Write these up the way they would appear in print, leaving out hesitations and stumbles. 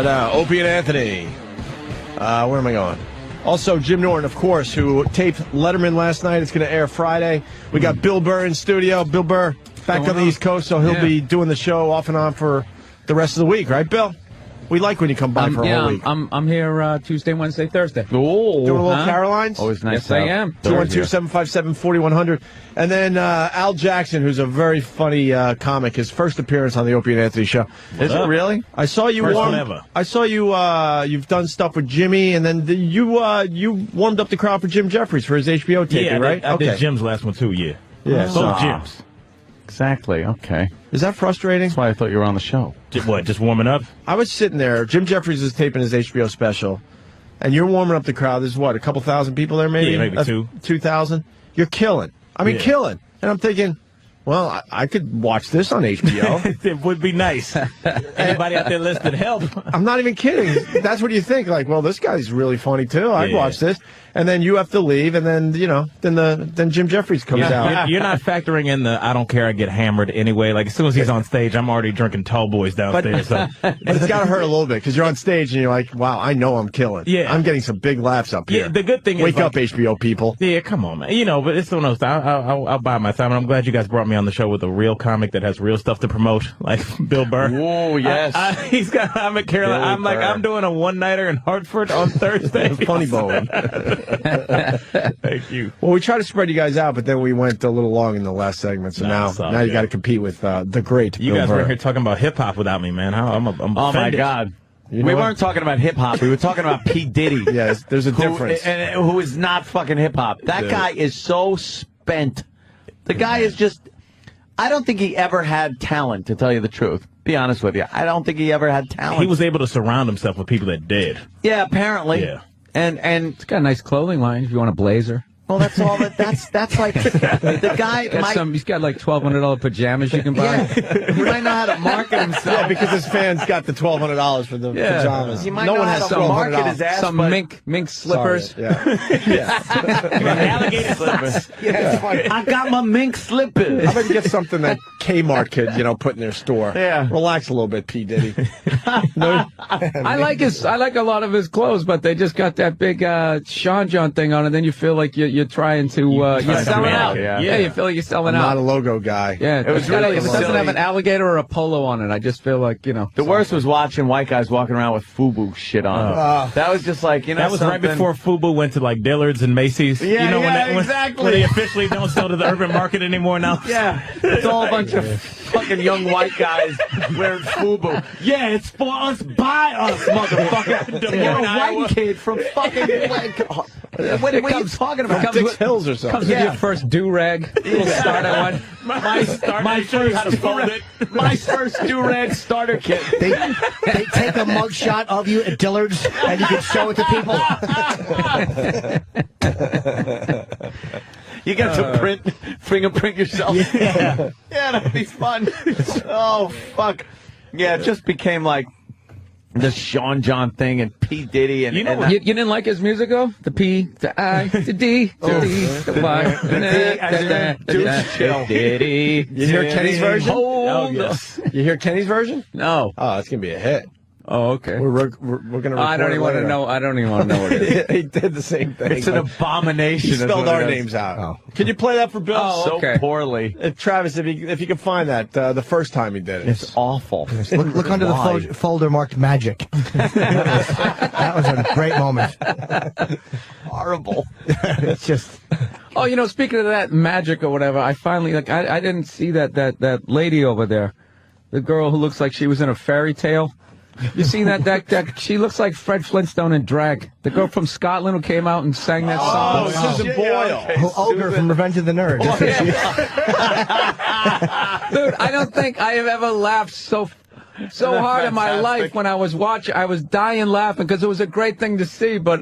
Opie and Anthony. Where am I going? Also, Jim Norton, of course, who taped Letterman last night. It's going to air Friday. We got Bill Burr in studio. Bill Burr back on the East Coast, so he'll be doing the show off and on for the rest of the week, right, Bill? We like when you come by for a whole week. I'm here Tuesday, Wednesday, Thursday. Doing a little Carolines? Always nice. Yes, I am. 212-757-4100. And then Al Jackson, who's a very funny comic, his first appearance on the Opie and Anthony show. Is it really? I saw you I saw you. You've done stuff with Jimmy, and then you warmed up the crowd for Jim Jeffries for his HBO taping, right? I did Jim's last one too. Yeah. So Jim's. Exactly. Okay. Is that frustrating? That's why I thought you were on the show. Just warming up? I was sitting there. Jim Jeffries is taping his HBO special, and you're warming up the crowd. There's a couple thousand people there, maybe? Yeah, maybe 2,000. You're killing. I mean, killing. And I'm thinking, well, I could watch this on HBO. It would be nice. Anybody out there listening, help. I'm not even kidding. That's what you think. Like, well, this guy's really funny, too. I'd watch this. And then you have to leave, and then, then Jim Jeffries comes out. You're not factoring in the I don't care, I get hammered anyway. Like, as soon as he's on stage, I'm already drinking tall boys downstairs. But it's got to hurt a little bit, because you're on stage, and you're like, wow, I know I'm killing. Yeah. I'm getting some big laughs up here. Yeah, the good thing is... Wake up, HBO people. Yeah, come on, man. But it's one of those. I'll buy my time, and I'm glad you guys brought me on the show with a real comic that has real stuff to promote, like Bill Burr. Oh, yes. I'm at Carolina. I'm doing a one-nighter in Hartford on Thursday. Funny bone. Thank you. Well, we tried to spread you guys out, but then we went a little long in the last segment. So now you got to compete with the great You Bill guys Burr. were here talking about hip hop without me, man. I'm oh my God. We weren't talking about hip hop. We were talking about P. Diddy. Yes, there's a difference. Who is not fucking hip hop. That guy is so spent. The guy is just. I don't think he ever had talent, to tell you the truth. Be honest with you. I don't think he ever had talent. He was able to surround himself with people that did. Yeah, apparently. Yeah. And It's got a nice clothing line if you want a blazer. well, that's all that's like the guy. He's got like $1,200 pajamas you can buy. Yeah, he might know how to market himself. Yeah, because his fans got the $1,200 for the pajamas. He might know how to market his ass. Some mink slippers. Sorry, Alligator slippers. I got my mink slippers. How about you get something that Kmart could, put in their store? Yeah. Relax a little bit, P. Diddy. No? I like a lot of his clothes, but they just got that big Sean John thing on it. Then you feel like you're trying to you're selling out. Yeah, you feel like you're selling out. I'm not a logo guy. Yeah, it was really if it doesn't have an alligator or a polo on it, I just feel like The worst was watching white guys walking around with FUBU shit on. That was just like that was right before FUBU went to like Dillard's and Macy's. Yeah, exactly. When they officially don't sell to the urban market anymore now. Yeah, it's all a bunch of fucking young white guys wearing FUBU. Yeah, it's for us, by us, motherfucker. You're a white kid from fucking. What are you talking about? Dix Hills or something. comes with your first do-rag, little starter one. My first do-rag starter kit. They take a mugshot of you at Dillard's, and you can show it to people. You get to fingerprint yourself. Yeah, that'd be fun. Oh, fuck. Yeah, it just became like the Sean John thing and P. Diddy. And you didn't like his music, though? The P, the I, the D, the D, the Y. Chill. Diddy. You hear Kenny's version? Oh, yes. You hear Kenny's version? No. Oh, it's going to be a hit. Oh, okay. We're going to record I don't even want to know. I don't even want to know what it is. He did the same thing. It's an abomination. He spelled our names out. Oh. Can you play that for Bill? Oh, okay. So poorly. Travis, if you can find that, the first time he did it. It's awful. Look under the folder marked magic. That was a great moment. Horrible. It's just. Oh, speaking of that magic or whatever, I finally I didn't see that lady over there, the girl who looks like she was in a fairy tale. You seen that she looks like Fred Flintstone in drag. The girl from Scotland who came out and sang that song. Oh, Susan Boyle. Ogre from Revenge of the Nerds. Oh, yeah. Dude, I don't think I have ever laughed so hard in my life when I was watching. I was dying laughing because it was a great thing to see, but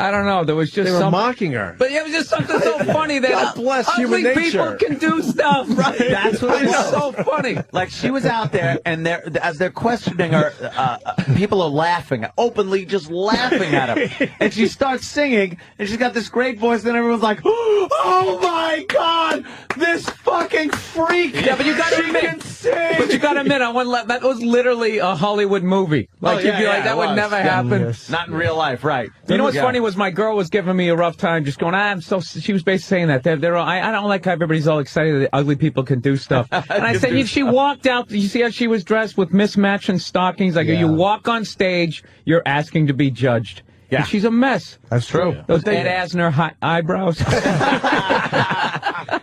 I don't know. There was just They were some mocking her. But it was just something so funny that God bless ugly human people nature. can do stuff. Right. That's what It's so funny. Like, she was out there, and as they're questioning her, people are laughing, openly just laughing at her. And she starts singing, and she's got this great voice, and everyone's like, oh my God, this fucking freak. Yeah, but you got to admit, sing. that was literally a Hollywood movie. Like, you'd be like, that would never happen. Yes. Not in real life, right. You know what's Yeah. funny was my girl was giving me a rough time, just going, she was basically saying that. I don't like how everybody's all excited that ugly people can do stuff. And I said, she walked out, you see how she was dressed with mismatching stockings? Like, you walk on stage, you're asking to be judged. Yeah. And she's a mess. That's true. Those Ed Asner eyebrows.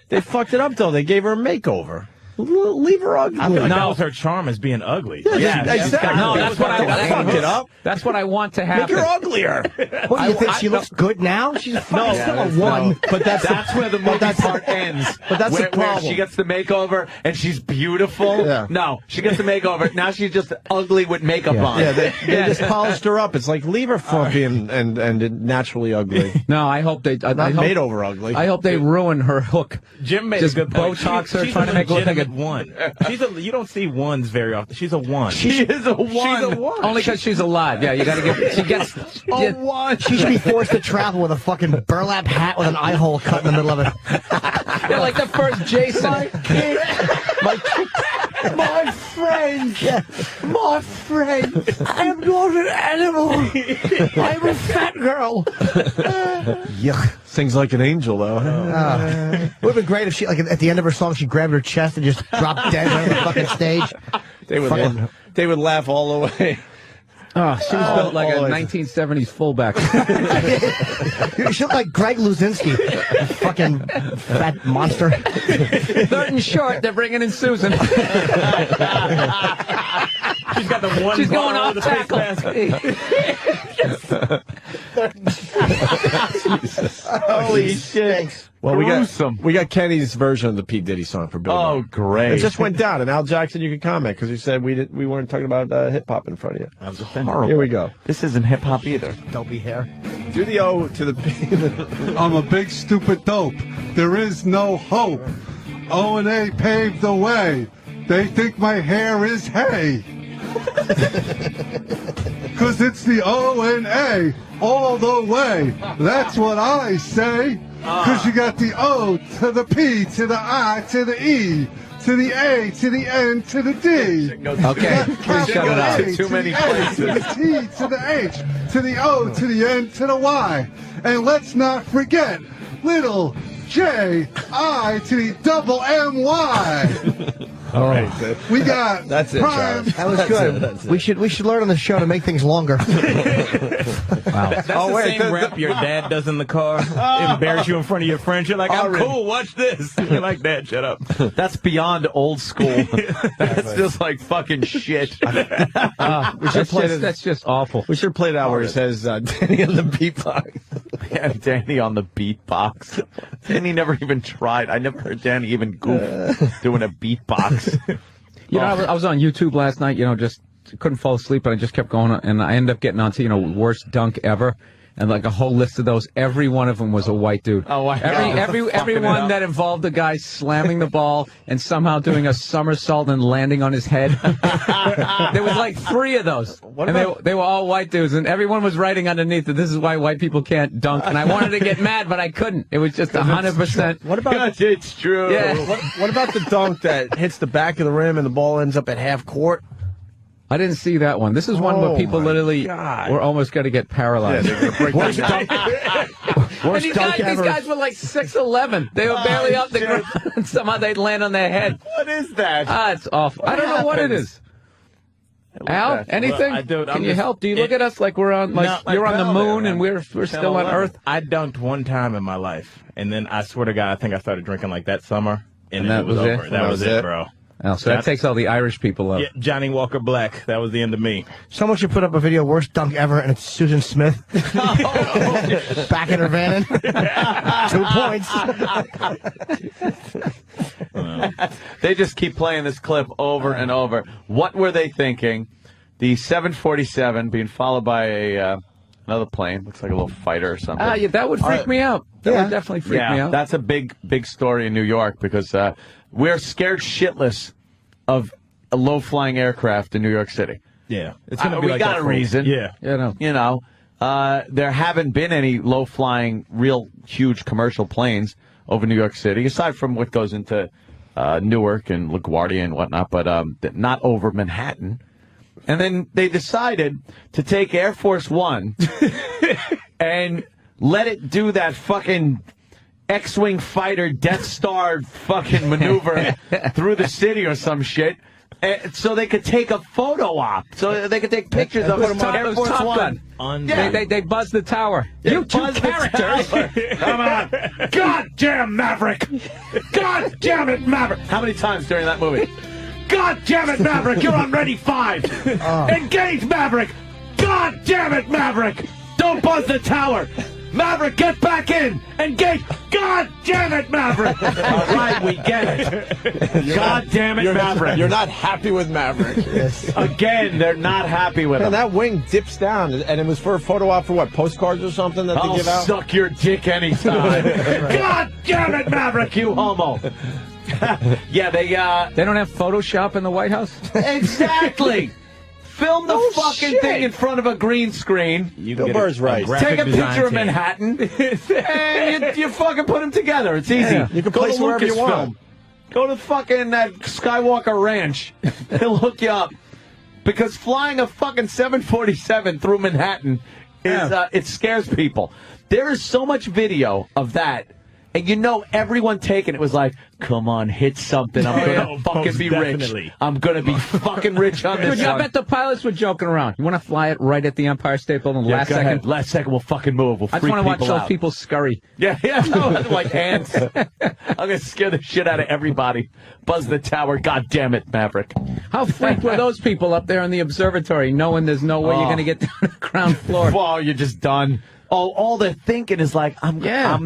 They fucked it up, though. They gave her a makeover. Leave her ugly. I feel like that was her charm as being ugly. Exactly. No, that's what I fucked it up. That's what I want to happen. Make her uglier. What do you think? She looks good now? She's fucking still a 1. But That's where the movie part ends. But that's the where problem. she gets the makeover and she's beautiful. Yeah. No, she gets the makeover. Now she's just ugly with makeup on. Yeah, they just polished her up. It's like, leave her frumpy and naturally ugly. No, I hope they. Not made over ugly. I hope they ruin her hook. Jim made Just a good point. Botox her, She's trying to make her look like a legitimate one. You don't see ones very often. She's a one. She is a one. She's a one. Only because she's alive. Yeah, you got to give. She gets. A one. She should be forced to travel with a fucking burlap hat with an eye hole cut in the middle of it. Yeah, like the first Jason. My friend, my friend, I am not an animal. I am a fat girl. Yuck. Sings like an angel, though. It would have been great if she, like, at the end of her song, she grabbed her chest and just dropped dead on the fucking stage. They would laugh all the way. Oh, she was built like a always. 1970s fullback. She looked like Greg Luzinski, a fucking fat monster. Third and short, they're bringing in Susan. She's got the one. She's going bar off over the face tackle. mask. Holy shit. Well, Gruesome. we got Kenny's version of the P. Diddy song for Bill. Oh, Burr. great. It just went down, and Al Jackson, you can comment because you said we weren't talking about hip hop in front of you. That was horrible. Here we go. This isn't hip hop either. Dopey hair. Do the O to the P. I'm a big stupid dope. There is no hope. O and A paved the way. They think my hair is hay. Cause it's the O and A all the way. That's what I say. Cause you got the O to the P to the I to the E to the A to the N to the D. Okay, please shut it out. Too many places. To the T to the H to the O to the N to the Y. And let's not forget little J I to the double M-Y. All right. We got That's it, prime. Charlie. That was good. We should learn on the show to make things longer. That's the same rap your dad does in the car. Embarrass you in front of your friends. You're like, I'm cool, watch this. You're like, Dad, shut up. That's beyond old school. That's just like fucking shit. That's just awful. We should play that where it says Danny on the beatbox. Yeah, Danny on the beatbox. Danny never even tried. I never heard Danny even goof doing a beatbox. You know, I was on YouTube last night, just couldn't fall asleep, and I just kept going, and I ended up getting onto, worst dunk ever. And like a whole list of those, every one of them was a white dude. Oh, wow. Everyone that involved a guy slamming the ball and somehow doing a somersault and landing on his head. There was like 3 of those, and they were all white dudes, and everyone was writing underneath that this is why white people can't dunk. And I wanted to get mad, but I couldn't. It was just 100%. What about it's true. Yeah. what about the dunk that hits the back of the rim and the ball ends up at half court? I didn't see that one. This is one where people literally were almost going to get paralyzed. Worst dunk And these guys were like 6'11". They were barely off the ground, and somehow they'd land on their head. What is that? It's awful. I don't know what it is. Al, anything? Can you help? Do you look at us like we're on, you're on the moon and we're still on Earth? I dunked one time in my life, and then I swear to God, I think I started drinking like that summer, and that it was was it? over. That was it, bro. Oh, so that takes all the Irish people up. Yeah, Johnny Walker Black. That was the end of me. Someone should put up a video, worst dunk ever, and it's Susan Smith. Back in her van. 2 points. They just keep playing this clip over and over. What were they thinking? The 747 being followed by Another plane. Looks like a little fighter or something. Yeah, that would freak me out. That would definitely freak me out. That's a big story in New York because we're scared shitless of a low-flying aircraft in New York City. Yeah. It's gonna be we like got that a for- reason. Yeah. You know, there haven't been any low-flying, real huge commercial planes over New York City, aside from what goes into Newark and LaGuardia and whatnot, but not over Manhattan. And then they decided to take Air Force One and let it do that fucking X-Wing fighter Death Star fucking maneuver through the city or some shit. So they could take a photo op. So they could take pictures of them on Air Force One. They buzzed the tower. You two characters. Come on. God damn Maverick. God damn it, Maverick. How many times during that movie? God damn it, Maverick. You're on ready 5. Engage, Maverick. God damn it, Maverick. Don't buzz the tower. Maverick, get back in! Engage! God damn it, Maverick! All right, we get it. God damn it, Maverick. You're not happy with Maverick. Yes. Again, they're not happy with him. And that wing dips down, and it was for a photo op for what, postcards or something that they give out? Suck your dick anytime. God damn it, Maverick, you homo! Yeah, they don't have Photoshop in the White House? Exactly! Film the fucking thing in front of a green screen. Bill Burr's right. Take a picture of Manhattan, and you fucking put them together. It's easy. Yeah. You can go place to wherever you want. Lucasfilm. Go to fucking Skywalker Ranch. They'll hook you up. Because flying a fucking 747 through Manhattan is it scares people. There is so much video of that. And you know, everyone taking it was like, come on, hit something. I'm going to fucking be rich. I'm going to be fucking rich on this Dude, I one. bet the pilots were joking around. You want to fly it right at the Empire State Building last second? Last second, we'll fucking move. We'll I just freak want to watch people those out. people scurry. Yeah, no, like ants. I'm going to scare the shit out of everybody. Buzz the tower. God damn it, Maverick. How freaked were those people up there in the observatory, knowing there's no way you're going to get down to the ground floor? Well, you're just done. Oh, all they're thinking is like, I'm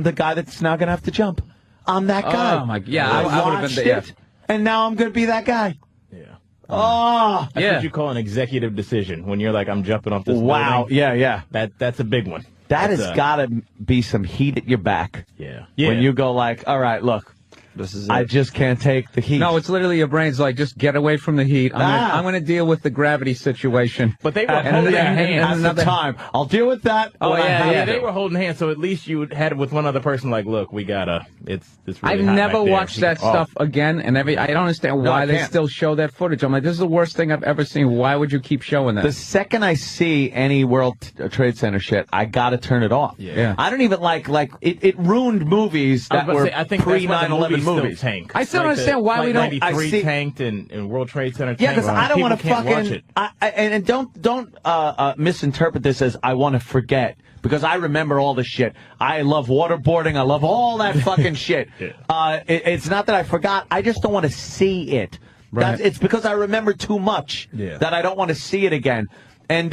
the guy that's now going to have to jump. I'm that guy. Oh, my God. Yeah, I would have been it, and now I'm going to be that guy. Yeah. Oh. That's what you call an executive decision. When you're like, I'm jumping off this Wow. building. Yeah. That's a big one. That has got to be some heat at your back. Yeah. When you go like, all right, look. This is I just can't take the heat. No, it's literally your brain's like, just get away from the heat. I'm going to deal with the gravity situation. But they were holding hands. At the time. I'll deal with that. Oh, yeah. They were holding hands, so at least you had it with one other person like, look, we gotta, it's really I've hot never back there. watched that stuff again, and I don't understand why they still show that footage. I'm like, this is the worst thing I've ever seen. Why would you keep showing that? The second I see any World Trade Center shit, I gotta turn it off. Yeah. I don't even like it ruined movies that were I think pre that's why the 9/11 movies. Tank. I still don't understand why we don't. 93 tanked and World Trade Center. Yeah, because I don't want to watch fucking. it. And don't misinterpret this as I want to forget, because I remember all the shit. I love waterboarding. I love all that fucking shit. It's not that I forgot. I just don't want to see it. Right. It's because I remember too much that I don't want to see it again. And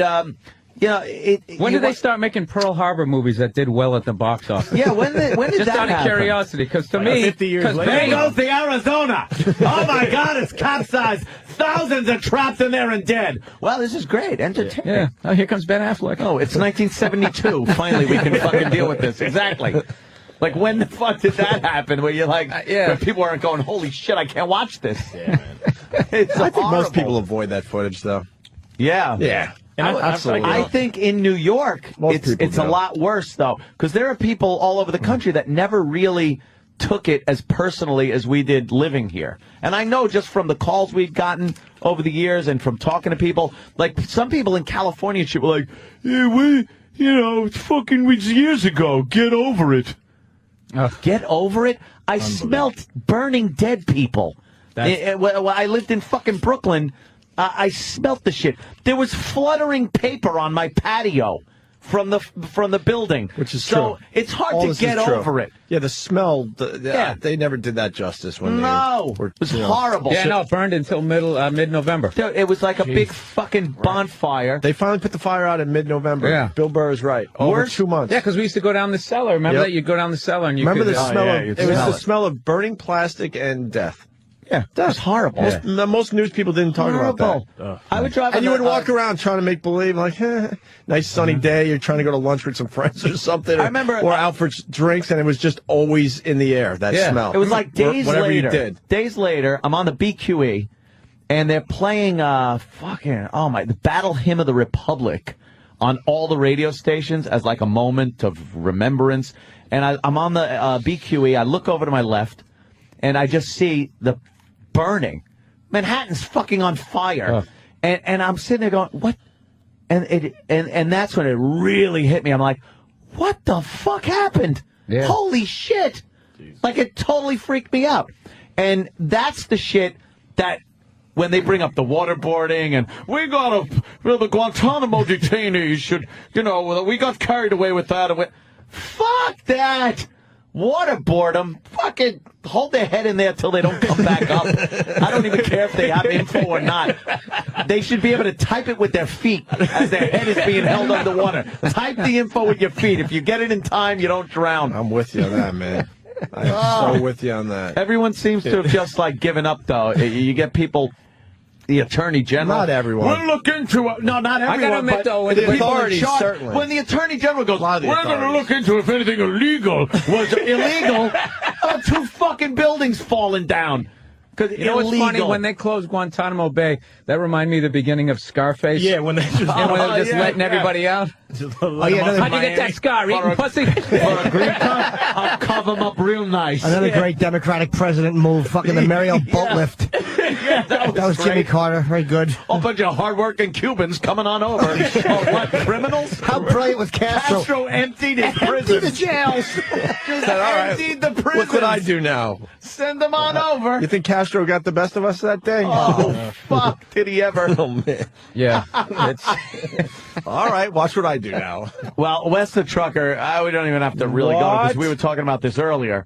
when did they start making Pearl Harbor movies that did well at the box office? Yeah, when did Just that out of happen? curiosity, because to me, 50 years later. There goes the Arizona. Oh my God, it's capsized. Thousands are trapped in there and dead. Well, this is great, entertaining. Yeah. Oh, here comes Ben Affleck. Oh, it's 1972. Finally, we can fucking deal with this. Exactly. Like, when the fuck did that happen? Where you're like, where people aren't going, holy shit, I can't watch this. Yeah, man. I think most people avoid that footage, though. Yeah. Yeah. And Absolutely. I think in New York, Most people it's a do. lot worse, though, because there are people all over the country that never really took it as personally as we did living here. And I know just from the calls we've gotten over the years and from talking to people, like some people in California and shit were like, yeah, it's fucking years ago. Get over it. Get over it? I smelt burning dead people. When I lived in fucking Brooklyn, I smelt the shit. There was fluttering paper on my patio from the building. Which is so true. it's hard All to this get is true. over it. Yeah, the smell. They never did that justice when No, they were. it was horrible. Yeah, no, it burned until mid-November. Dude, it was like a big fucking bonfire. They finally put the fire out in mid-November. Yeah. Bill Burr is right. Over Worse? 2 months. Yeah, because we used to go down the cellar. Remember Yep. that? You'd go down the cellar and you Remember could... the smell of you'd it was smell the it. smell of burning plastic and death. Yeah, That's horrible. Most news people didn't talk about that. I would drive. And you would walk around trying to make believe, like, nice sunny day. You're trying to go to lunch with some friends or something. I remember- or out for drinks, and it was just always in the air. That smell. It was like days Whatever later. you did. Days later, I'm on the BQE, and they're playing the Battle Hymn of the Republic on all the radio stations as like a moment of remembrance. And I'm on the BQE. I look over to my left, and I just see the burning. Manhattan's fucking on fire. And I'm sitting there going, what? And that's when it really hit me. I'm like, what the fuck happened? Yeah. Holy shit. Jeez. Like, it totally freaked me out. And that's the shit that when they bring up the waterboarding and the Guantanamo detainees should, we got carried away with that. Fuck that. Waterboard them. Fucking hold their head in there till they don't come back up. I don't even care if they have info or not. They should be able to type it with their feet as their head is being held underwater. Type the info with your feet. If you get it in time, you don't drown. I'm with you on that, man. I'm so with you on that. Everyone seems to have just given up, though. You get people. The Attorney General. Not everyone. We'll look into it. No, not everyone. I gotta admit, though, the authorities, certainly. When the Attorney General goes, we're going to look authorities. into if anything illegal was illegal. 2 fucking buildings falling down. Because You know what's funny? When they closed Guantanamo Bay, that reminded me of the beginning of Scarface. Yeah, when they just, And when they were just letting everybody out. How'd you get that scar? Eating pussy? For a green card, I'll cover them up real nice. Another great Democratic president move, fucking the Mariel boat lift. Yeah, that That was Jimmy Carter. Very good. A bunch of hardworking Cubans coming on over. What, criminals? How brilliant was Castro? Castro emptied his prison. the jails. Just all right, emptied the prison. What could I do now? Send them on over. You think Castro got the best of us that day? Oh, fuck. Did he ever? Oh, man. Yeah. All right, watch what I do now. Well, Wes the Trucker, we don't even have to really go because we were talking about this earlier.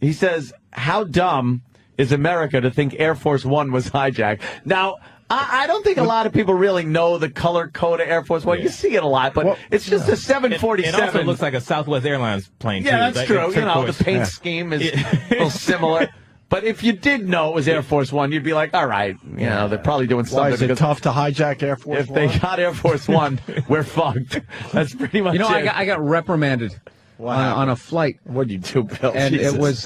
He says, how dumb is America to think Air Force One was hijacked? Now, I don't think a lot of people really know the color code of Air Force One. You see it a lot, but it's just a 747. It also looks like a Southwest Airlines plane, too. Yeah, that's true. turquoise. The paint scheme is a little similar. But if you did know it was Air Force One, you'd be like, all right, they're probably doing something. Why is it because tough to hijack Air Force if One? they got Air Force One, we're fucked. That's pretty much it. I got reprimanded on a flight. What'd you do, Bill? And Jesus. it was,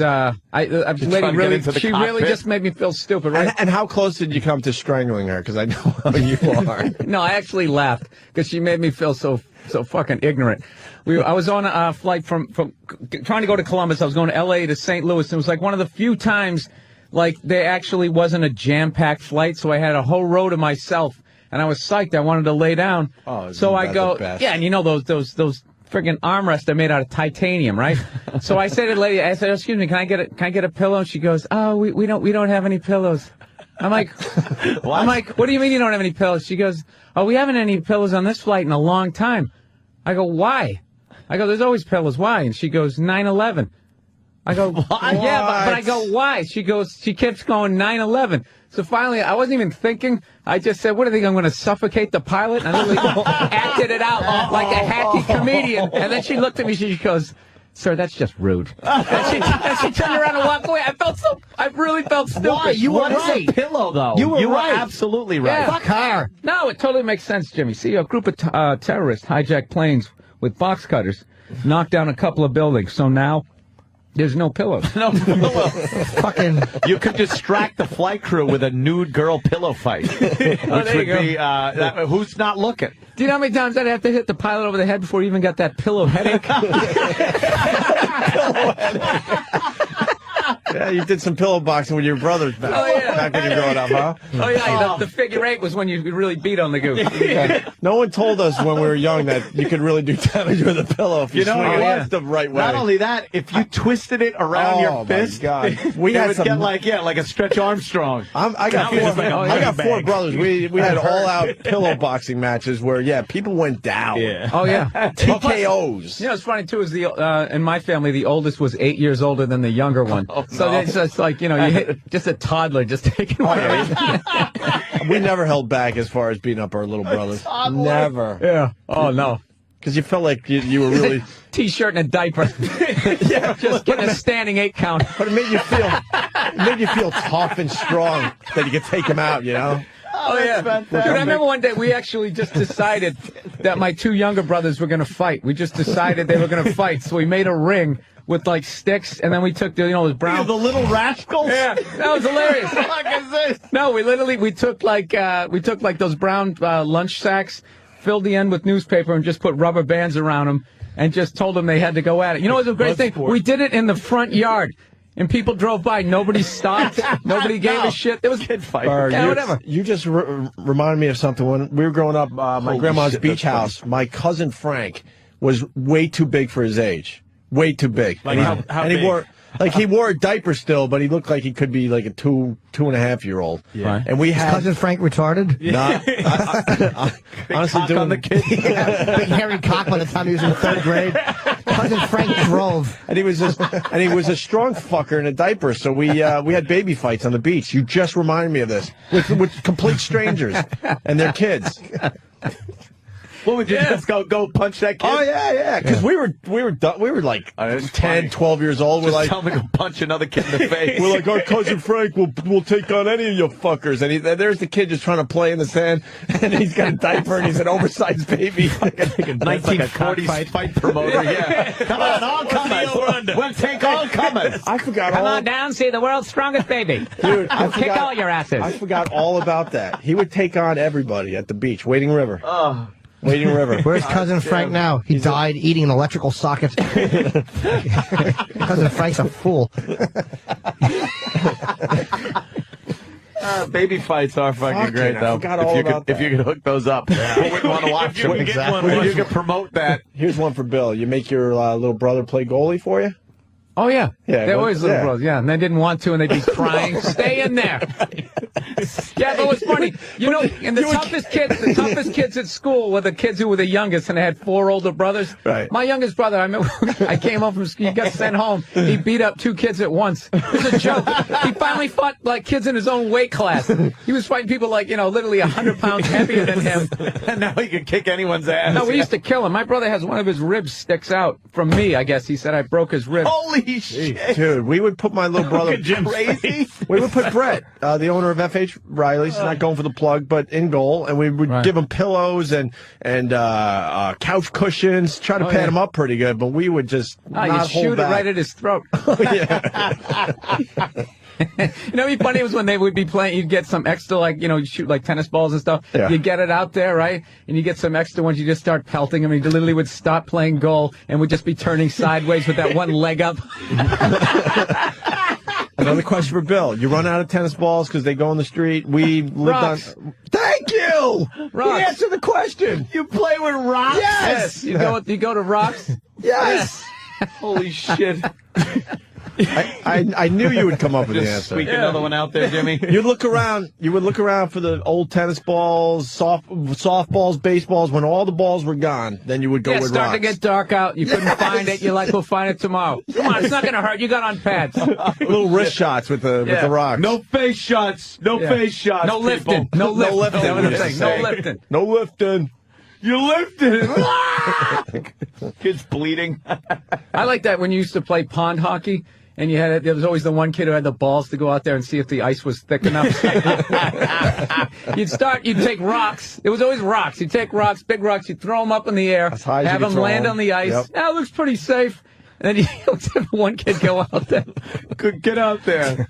she really just made me feel stupid, right? And how close did you come to strangling her? Because I know how you are. No, I actually laughed because she made me feel so fucking ignorant. I was on a flight from trying to go to Columbus. I was going to L.A. to St. Louis. It was like one of the few times there actually wasn't a jam-packed flight, so I had a whole row to myself, and I was psyched. I wanted to lay down. Oh, so I go, the best. yeah, and those friggin' armrests are made out of titanium, right? So I said to the lady, I said, excuse me, can I get a pillow? And she goes, oh, we don't have any pillows. I'm like, what do you mean you don't have any pillows? She goes, oh, we haven't had any pillows on this flight in a long time. I go, why? I go, there's always pillows. Why? And she goes, 9/11. I go, yeah, but I go, why? She keeps going 9/11. So finally, I wasn't even thinking. I just said, what do you think? I'm going to suffocate the pilot? And I literally acted it out like a hacky comedian. And then she looked at me. She goes, sir, that's just rude. And she turned around and walked away. I really felt stupid. Why? You were right. Pillow, though. You were right. Absolutely right. Yeah. Fuck her. No, it totally makes sense, Jimmy. See, a group of terrorists hijacked planes with box cutters, knocked down a couple of buildings. So now there's no pillows. No pillow. Fucking. You could distract the flight crew with a nude girl pillow fight, which would be who's not looking. Do you know how many times I'd have to hit the pilot over the head before he even got that pillow headache? Yeah, you did some pillow boxing with your brothers back, back when you were growing up, huh? Oh, yeah, the figure eight was when you could really beat on the goose. Yeah. No one told us when we were young that you could really do damage with a pillow if you swing it the right way. Not only that, if you twisted it around your fist, God. we would get like a Stretch Armstrong. I got four brothers. We had all-out pillow boxing matches where, people went down. Yeah. Oh, yeah. TKOs. You know, it's funny, too, is in my family, the oldest was 8 years older than the younger one. So it's just like, you hit just a toddler just taking away. We never held back as far as beating up our little brothers. Never. Yeah. Oh, no. Because you felt like you were really... T-shirt and a diaper. Yeah, just getting a standing 8 count. But it made you feel... It made you feel tough and strong that you could take him out, you know? Oh, yeah. Dude, I remember one day we actually just decided that my two younger brothers were going to fight. We just decided they were going to fight. So we made a ring with like sticks, and then we took those brown. The little rascals. Yeah, that was hilarious. What the fuck is this? No, we took like those brown lunch sacks, filled the end with newspaper, and just put rubber bands around them, and just told them they had to go at it. You know, it was a great thing. We did it in the front yard. And people drove by. Nobody stopped. Nobody gave a shit. There was kid fight. Yeah, whatever. You just reminded me of something. When we were growing up, my grandma's beach house, my cousin Frank was way too big for his age. Way too big. Like how and he big? he wore a diaper still, but he looked like he could be like a 2.5-year-old. Yeah. Right. And we had cousin Frank retarded? Nah, honestly, doing on the kid. Big hairy cock by the time he was in 3rd grade. Cousin Frank drove. And he was a strong fucker in a diaper. So we had baby fights on the beach. You just reminded me of this with complete strangers and their kids. What would you just go punch that kid? Oh yeah. Because we were like 10, 12 years old. Just we're like, tell me to punch another kid in the face. we're like, our cousin Frank will take on any of you fuckers. And there's the kid just trying to play in the sand, and he's got a diaper and he's an oversized baby. 1940s fight promoter. Yeah. Come on, all comers. We'll take all comers. I forgot Come all. on down, see the world's strongest baby. Dude, I Kick forgot all your asses. I forgot all about that. He would take on everybody at the beach, Wading River. Wading River. Where's cousin Frank now? He died eating an electrical socket. Cousin Frank's a fool. Baby fights are fucking great, I though. forgot all about that. If you could hook those up, who wouldn't want to watch them? Exactly. You could promote that. Here's one for Bill. You make your little brother play goalie for you? Oh, yeah. Yeah, They always little yeah. brothers, yeah. And they didn't want to, and they'd be crying. Stay in there. Yeah, but what's funny, and the toughest kids at school were the kids who were the youngest, and they had 4 older brothers. Right. My youngest brother, I remember, I came home from school, he got sent home. He beat up 2 kids at once. It was a joke. He finally fought, like, kids in his own weight class. He was fighting people, like, literally 100 pounds heavier than him. And now he can kick anyone's ass. No, we used to kill him. My brother has one of his ribs sticks out from me, I guess. He said I broke his rib. Holy shit. Dude, we would put my little brother. Crazy. We would put Brett, the owner of FH Riley's, not going for the plug, but in goal, and we would give him pillows and couch cushions, try to pad him up pretty good, but we would just not you hold shoot back. it right at his throat. It'd be funny was when they would be playing, you'd get some extra, like, you shoot like tennis balls and stuff. Yeah. You get it out there, right? And you get some extra ones, you just start pelting him. He literally would stop playing goal and would just be turning sideways with that one leg up. Another question for Bill. You run out of tennis balls because they go in the street. We lived Rocks. on. Thank you! Rocks. He answered the question. You play with rocks? Yes! You go to Rocks? Yes! Holy shit. I knew you would come up with the Just answer. squeak another one out there, Jimmy. You would look around for the old tennis balls, softballs, baseballs. When all the balls were gone, then you would go with It's starting to rocks. get dark out. You couldn't find it. You're like, we'll find it tomorrow. Come on, it's not going to hurt. You got on pads. Little wrist shots with the rocks. No face shots. No face shots. No lifting. people. No lifting. lifting, That was the we used to thing. say. No lifting. No lifting. You lifted. Kid's bleeding. I like that when you used to play pond hockey. And there was always the one kid who had the balls to go out there and see if the ice was thick enough. You'd take rocks. It was always rocks. You'd take rocks, big rocks, you'd throw them up in the air, As high as have you could them throw land them. on the ice. Yep. That looks pretty safe. And then you have one kid go out there. Could get out there.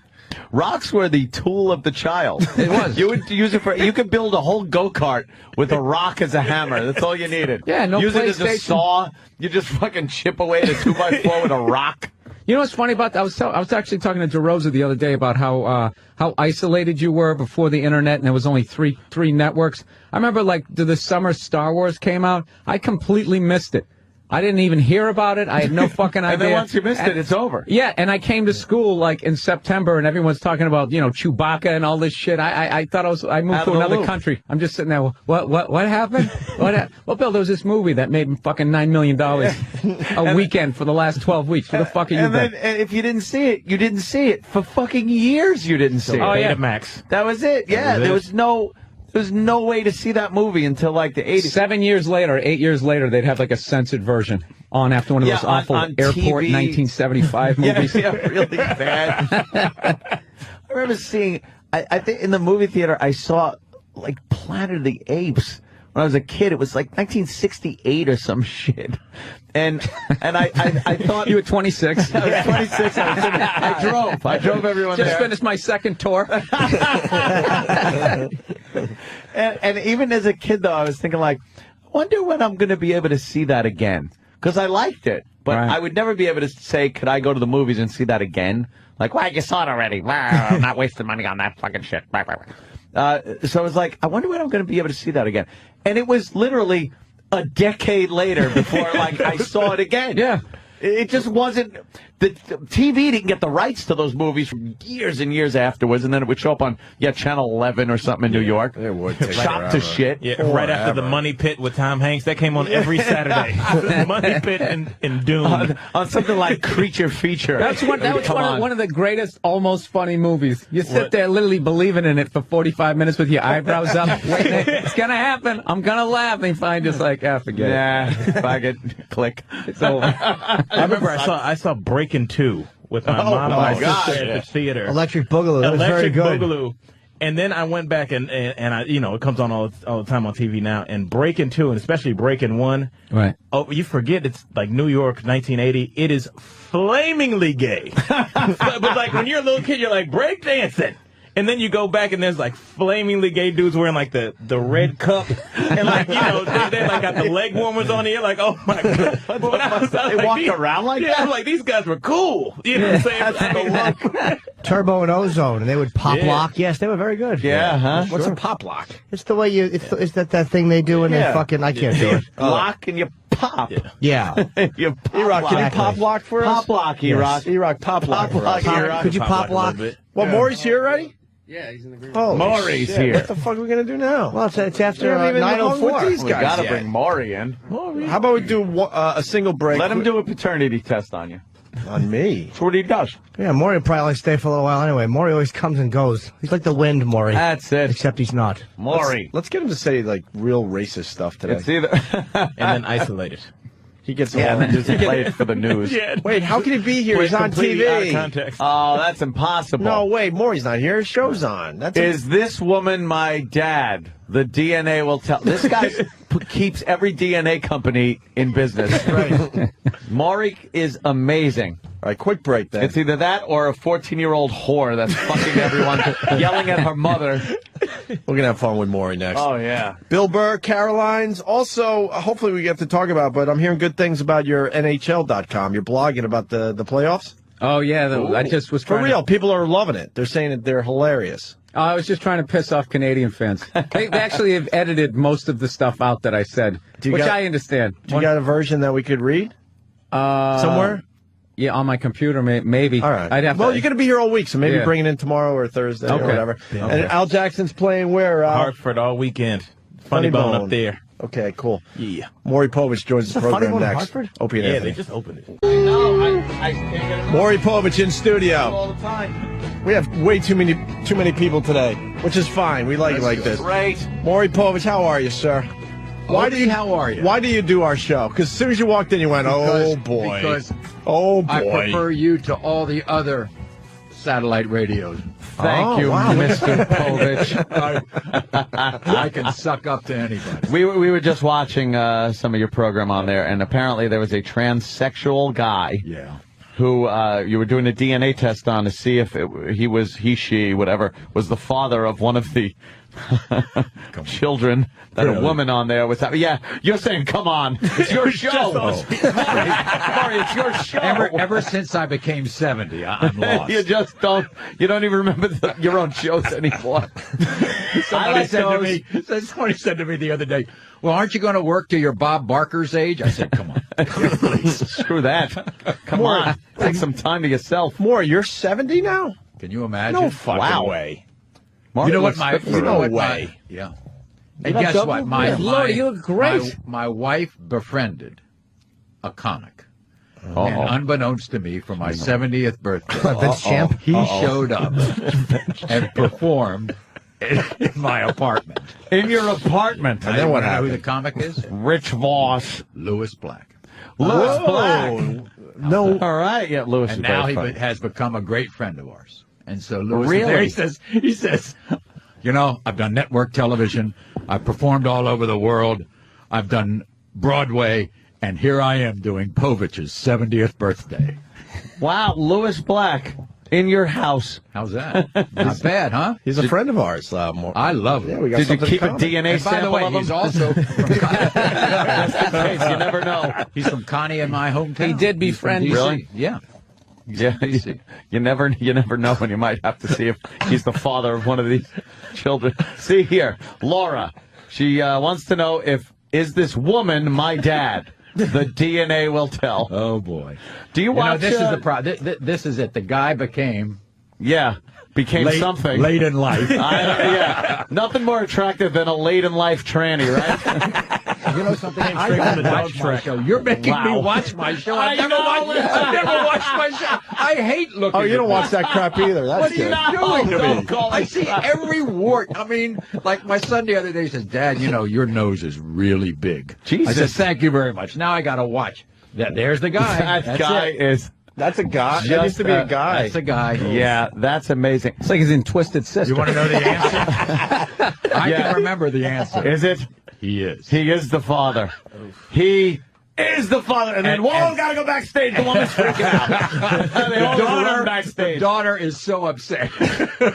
Rocks were the tool of the child. It was. You would use it you could build a whole go-kart with a rock as a hammer. That's all you needed. Yeah, no Use it as a PlayStation. saw. You just fucking chip away at a 2x4 with a rock. You know what's funny about that? I was actually talking to DeRosa the other day about how isolated you were before the internet, and there was only three networks. I remember, like, the summer Star Wars came out. I completely missed it. I didn't even hear about it. I had no fucking idea. And then once you missed it, it's over. Yeah, and I came to school like in September, and everyone's talking about Chewbacca and all this shit. I thought I moved to another country. I'm just sitting there. What happened? Well, Bill, there was this movie that made fucking $9 million a weekend for the last 12 weeks. Where the fuck are you been? And if you didn't see it, you didn't see it for fucking years. You didn't see it. Oh, yeah. Betamax. That was it. Yeah, there was no way to see that movie until like the 80s. 7 years later, 8 years later, they'd have like a censored version on after one of those awful on airport TV. 1975 movies. Yeah, really bad. remember seeing. I think in the movie theater I saw like Planet of the Apes. When I was a kid, it was like 1968 or some shit. And I thought... You were 26. I was 26. I drove everyone Just there. finished my second tour. and even as a kid, though, I was thinking, like, I wonder when I'm going to be able to see that again. Because I liked it. But Right. I would never be able to say, could I go to the movies and see that again? Like, well, you saw it already. I'm not wasting money on that fucking shit. So I was like, I wonder when I'm going to be able to see that again. And it was literally a decade later before, like, I saw it again. Yeah. It just wasn't. The TV didn't get the rights to those movies for years and years afterwards, and then it would show up on Channel 11 or something in New York. It would take Shot forever. to shit. Yeah, right after the Money Pit with Tom Hanks, that came on every Saturday. Money Pit and Dune. On something like Creature Feature. That was Come on. one of the greatest almost funny movies. You sit there literally believing in it for 45 minutes with your eyebrows up. Waiting, it's going to happen. I'm going to laugh. And finally just like, forget it. Yeah, fuck it. Click. It's over. I remember I saw Breaking 2 with my mom my and my gosh. sister at the theater. Electric Boogaloo. That was very Electric good. Boogaloo. And then I went back and I, it comes on all the time on TV now. And Breaking 2, and especially Breaking 1. Right. Oh, you forget it's like New York, 1980. It is flamingly gay. but like when you're a little kid, you're like breakdancing. And then you go back and there's like flamingly gay dudes wearing like the red cup and like, they like got the leg warmers on here. Like, oh my God. But I was They like, walked around like yeah, that? I'm like, these guys were cool. You know what I'm saying? Turbo and Ozone, and they would pop Yeah. lock. Yes, they were very good. Yeah, huh? What's a pop lock? It's the way it's that thing they do when Yeah. they fucking, I can't do it. Lock and you pop. Yeah. You pop E-Rock, can you Exactly. pop lock for us? Pop lock, E-Rock. E-Rock, pop lock for us. E-Rock. Could you pop lock? Well, Maury's here already? Yeah, he's in the group. Oh, Maury's here. What the fuck are we going to do now? Well, it's after We haven't even hung with 9:04. these We guys gotta yet. bring Maury in. How about we do a single break? Let him do a paternity test on you. On me. That's what he does. Yeah, Maury will probably stay for a little while anyway. Maury always comes and goes. He's like the wind, Maury. That's it. Except he's not. Maury. Let's get him to say, like, real racist stuff today. It's either. And then isolate it. He gets Yeah, all and then just play it for the news. Wait, how can he be here? He's on Completely out of TV. context. Oh, that's impossible. No, wait, Maury's not here. His show's on. That's Is this woman my dad? The DNA will tell. This guy keeps every DNA company in business. right. Maury is amazing. All right, quick break then. It's either that or a 14-year-old whore that's fucking everyone, yelling at her mother. We're going to have fun with Maury next. Oh, yeah. Bill Burr, Caroline's. Also, hopefully we get to talk about, but I'm hearing good things about your NHL.com. You're blogging about the playoffs. Oh, yeah. I just was For trying real, people are loving it. They're saying that they're hilarious. I was just trying to piss off Canadian fans. They actually have edited most of the stuff out that I said, which I understand. Do you got a version that we could read somewhere? Yeah, on my computer, maybe. All right. I'd have well, to. you're going to be here all week, so maybe Yeah. bring it in tomorrow or Thursday or Okay. whatever. Yeah. And Al Jackson's playing where? Hartford all weekend. Funny Bone up there. Okay, cool. Yeah. Maury Povich joins the Funny program Bone in next. Hartford? Opie and Yeah, Anthony. they just opened it. No, I can't get it Maury Povich in studio. all the time. We have way too many people today, which is fine. We like it like this. Great. Maury Povich, how are you, sir? How are you? Why do you do our show? Because as soon as you walked in, you went, "Oh boy, Because oh boy." I prefer you to all the other satellite radios. Thank you, wow. Mr. Povich. I can suck up to anybody. We were just watching some of your program on there, and apparently there was a transsexual guy Yeah. who you were doing a DNA test on to see if she, whatever, was the father of one of the children that a woman on there was having. Yeah, you're saying, come on, it's your show. Maury, it's your show. Ever since I became 70, I'm lost. You just don't even remember your own shows anymore. Somebody said to me the other day, well, aren't you going to work till you're Bob Barker's age? I said, come on. Screw that. Come on, take some time to yourself. Maury, you're 70 now? Can you imagine? No fucking way. You know what Maury looks my... good You for know her. what way. my... Yeah. You And got guess double? what? Yeah, Lord, you look great. My wife befriended a comic. Uh-oh. And unbeknownst to me, for my 70th birthday, Vince Champ? he showed up and performed in my apartment. In your apartment. And then what You know who happened? the comic is? Rich Voss. Louis Black. Louis Black. No. All right, yeah, Louis And is now very he funny. has become a great friend of ours. And so Louis Really? there, he says, you know, I've done network television. I've performed all over the world. I've done Broadway. And here I am doing Povich's 70th birthday. Wow, Louis Black in your house. How's that? Not bad, huh? He's a friend of ours. I love it. Yeah, we got Did you something keep a in common. DNA And by the sample way, of him? he's also from Just in case, you never know. he's from Connie in my hometown. He did befriend He's from you. DC. Yeah. Yeah, you never know when you might have to see if he's the father of one of these children. See here, Laura. She wants to know is this woman my dad? The DNA will tell. Oh boy. Do you watch? This is the problem. This is it. The guy became something late in life. Yeah, nothing more attractive than a late in life tranny, right? You know something? Came I straight from gotta the watch dog my track. show. You're making me Wow. watch my show. I I've know. never watched my show. I hate looking. Oh, you don't at watch that crap either. That's What are you good. doing to Don't me? call I me see that. every wart. I mean, like my son the other day says, Dad, you know, your nose is really big. Jesus. I said, thank you very much. Now I got to watch. There's the guy. That That's guy it. is. That's a guy. That used to be a guy. That's a guy. Yeah, that's amazing. It's like he's in Twisted Sister. You want to know the answer? I can remember the answer. Is it? He is. He is the father. He is the father. And then, gotta go backstage. The woman's freaking out. They all run The backstage. daughter is so upset.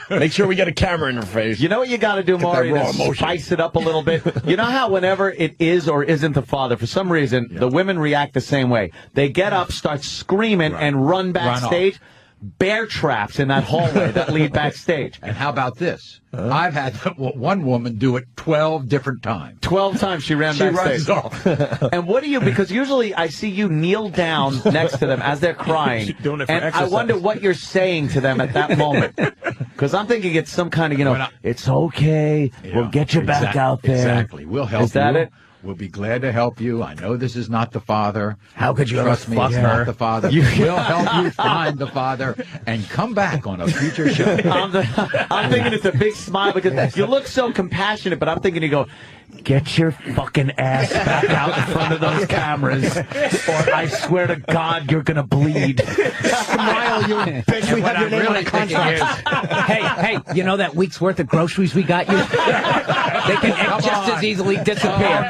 Make sure we get a camera in her face. You know what you got to do, Maury, raw to emotion. spice it up a little bit? You know how whenever it is or isn't the father, for some reason, the women react the same way. They get up, start screaming, and run backstage. Bear traps in that hallway that lead backstage. And how about this? I've had one woman do it 12 different times. 12 times she ran She backstage. runs off. And what do you, because usually I see you kneel down next to them as they're crying. Doing it for And exercise. I wonder what you're saying to them at that moment. Because I'm thinking it's some kind of, it's okay. We'll get you back out there. Exactly. We'll help you. Is that it? We'll be glad to help you. I know this is not the father. How could you Trust ever me, fuck it's her? not the father. We'll help you find the father and come back on a future show. I'm thinking it's a big smile because you look so compassionate, but I'm thinking you go, get your fucking ass back out in front of those cameras, or I swear to God you're gonna bleed. Smile, you bitch. We have your name on a contract. Hey, you know that week's worth of groceries we got you? They can just as easily disappear.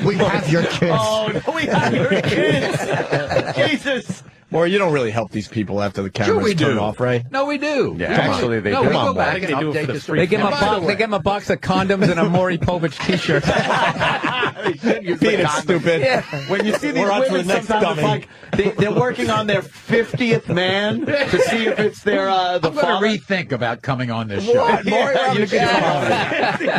We have your kids. Oh no, we have your kids. Jesus. Or you don't really help these people after the cameras Sure we turn do. off, right? No, we do. Yeah, Come on. actually, they no, do. we Come go on, back Mike. and They do it update for the free. They give him a And by the box. way- They give him a box of condoms and a Maury Povich T-shirt. Being it stupid. When you see these We're on to women, the next sometimes it's dummy. like they're working on their 50th man to see if it's their the I'm father. going to rethink about coming on this show. What? Maury, you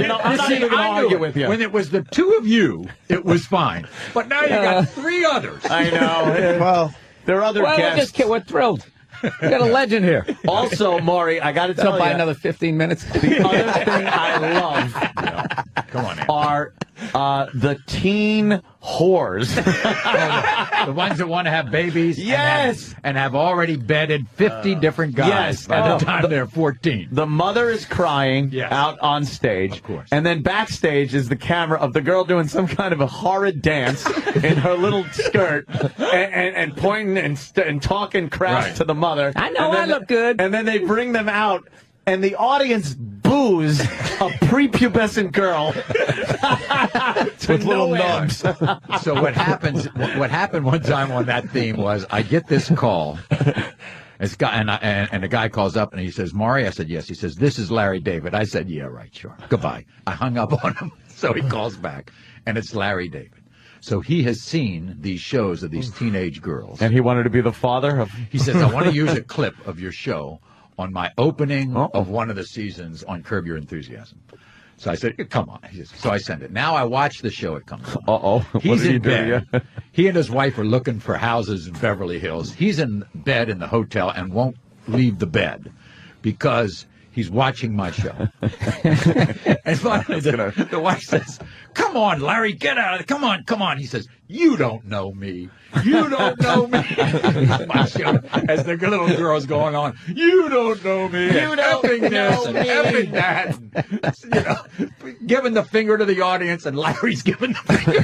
know, I'm not even going to I knew argue it. with you. When it was the two of you, it was fine. But now you got three others. I know. Well, There are other Well, guests. we're thrilled. We got a legend here. Also, Maury, I got to tell Tell by you, another 15 minutes. the other thing I love Come on, Andy. are the teen whores. The ones that want to have babies Yes. and have already bedded 50 different guys yes. by Oh, the time they're 14. The mother is crying Yes. out on stage. Of course. And then backstage is the camera of the girl doing some kind of a horrid dance in her little skirt and pointing and talking crap Right. to the mother. I know And I then- look good. And then they bring them out, and the audience boos a prepubescent girl to with little no end. nubs. So what happened one time on that theme was I get this call. It's guy, and the guy calls up and he says, Maury? I said, yes. He says, this is Larry David. I said, yeah, right, sure. Goodbye. I hung up on him. So he calls back, and it's Larry David. So he has seen these shows of these teenage girls. And he wanted to be the father of. He says, I want to use a clip of your show on my opening of one of the seasons on Curb Your Enthusiasm. So I said, come on. He says, so I sent it. Now I watch the show. It comes on. Uh-oh. What He's did he in do? bed. Yeah. He and his wife are looking for houses in Beverly Hills. He's in bed in the hotel and won't leave the bed because he's watching my show. And finally, the wife says, come on, Larry, get out of it. Come on. He says, You don't know me. You don't know me. My show, as the little girl's going on, you don't know me. You don't effing this and effing that. Giving the finger to the audience, and Larry's giving the finger.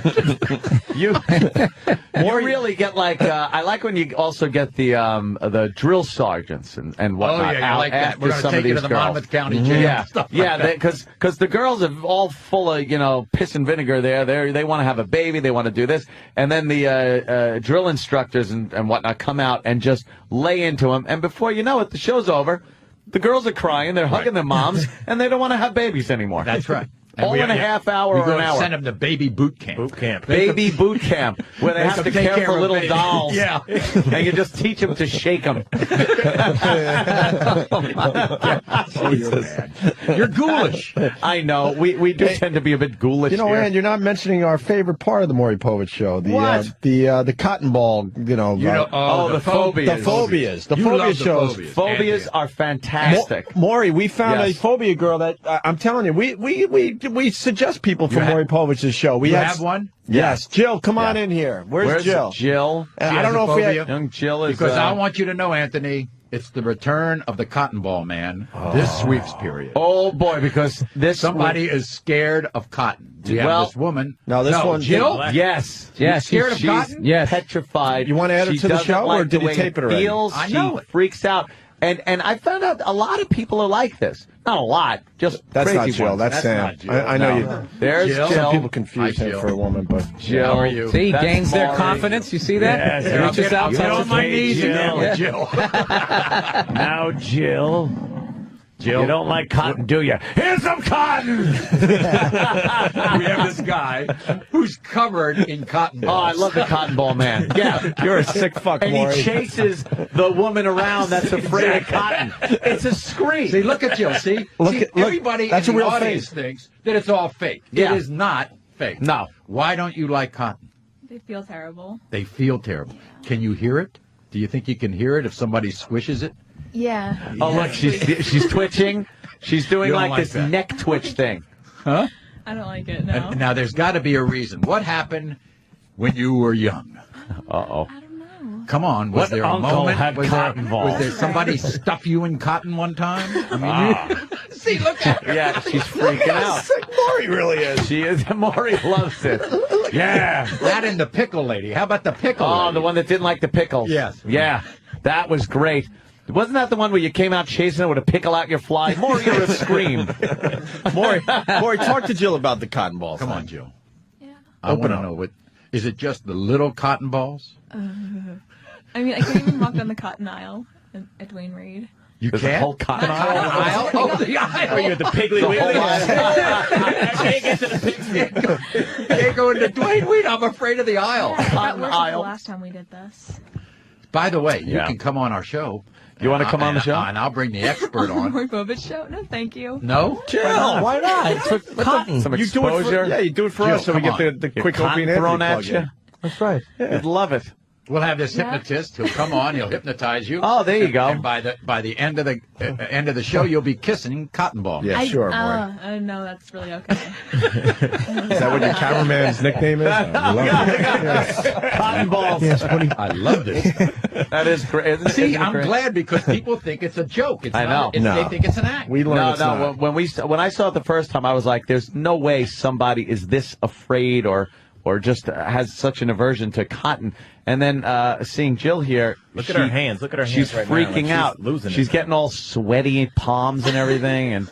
You really get like I like when you also get the drill sergeants and whatnot. I like that. After We're going to some take of you these to the girls. Monmouth County Jail. Yeah, because the girls are all full of piss and vinegar. They want to have a baby. They want to do this, and then the drill instructors and whatnot come out and just lay into them. And before you know it, the show's over. The girls are crying. They're hugging their moms, and they don't want to have babies anymore. That's right. All in a half hour or an hour. Send them to baby boot camp. Baby boot camp, where they have to care for little dolls. Yeah. And you just teach them to shake them. You're ghoulish. I know. We do tend to be a bit ghoulish here. Ann, you're not mentioning our favorite part of the Maury Povich show. The cotton ball, the phobias. The phobias. The You phobia love the shows. Phobias are fantastic. Maury, we found Yes. a phobia girl that I'm telling you, we suggest people for Maury Povich's show. We have one? Yes, Jill, come on in here. Where's Jill? Jill? I don't know if we have. Young Jill is Because I want you to know, Anthony, it's the return of the cotton ball man this sweeps period. Oh boy, because Somebody is scared of cotton. We have this woman. No, this one, Jill? Yes. Yes. Scared of she's cotton? Yes. petrified. You want to add her She to the doesn't show, like or did the you way tape it already? feels. I know She it. freaks out. And I found out a lot of people are like this. Not a lot, just That's crazy not Jill. ones. That's Sam. not Jill. I know you. There's Jill. Jill. Some people confuse Hi, him Jill. for a woman, but Jill. How are you? See, That's gains their Maury. confidence. You see that? Yes, Reaches out, I'll get on touches my me. knees again with Jill. Jill. Now, Jill. Jill. You don't like cotton, do you? Here's some cotton! We have this guy who's covered in cotton Oh, balls. I love the cotton ball man. Yeah. you're a sick fuck, And Maury. he chases the woman around that's afraid of cotton. It's a scream. See, look at Jill. See, Look see at- look, everybody that's in a the real audience face. thinks that it's all fake. Yeah. It is not fake. No. Why don't you like cotton? They feel terrible. They feel terrible. Can you hear it? Do you think you can hear it if somebody squishes it? Yeah. Oh, look, she's twitching. She's doing You don't like like this that. neck twitch thing. Huh? I don't like it, no. And now there's got to be a reason. What happened when you were young? Uh-oh. I don't know. Come on, was What there a uncle moment? had was, cotton there, balls? was there somebody stuff you in cotton one time? I mean, see, look at her. Yeah, she's freaking out. Maury really is. She is. Maury loves it. Yeah, that and the pickle lady. How about the pickle Oh, lady? the one that didn't like the pickles. Yes. Yeah, that was great. Wasn't that the one where you came out chasing it with a pickle out your fly? Maury, you're a scream. Maury, talk to Jill about the cotton balls. Come on, Jill. Yeah. I want to know what. Is it just the little cotton balls? I mean, I can't even walk down the cotton aisle at Dwayne Reed. You There's a can't. whole cotton Aisle? aisle. Oh, the aisle. Oh, you're the Piggly The whole Wiggly? aisle. I can't get to the pigsty. Can't go into Dwayne Weed. I'm afraid of the aisle. That Cotton wasn't the aisle. last time we did this. By the way, you Yeah. can come on our show. You want to come on the show? And I'll bring the expert on. Maury Povich show? No, thank you. No? Jill, why not? It's for cotton. Some You do it for, exposure. yeah, you do it for Jill, us so we come get the quick Cotton Opie and Anthony thrown at plug you. in. That's right. Yeah. You'd love it. We'll have this hypnotist. He'll come on. He'll hypnotize you. Oh, there you go. And by the end of the show, you'll be kissing cotton ball. Yeah, sure, Maury. No, that's really okay. Is that what your cameraman's nickname is? Oh, we love it. Cotton balls. I love this. That is great. See, I'm glad because people think it's a joke. It's I not, know. They think it's an act. We learned No, it's no. not. When I saw it the first time, I was like, "There's no way somebody is this afraid or just has such an aversion to cotton." And then seeing Jill here, Look at her hands. Look at her hands She's right now. freaking Like she's out. losing She's it. getting all sweaty palms and everything, and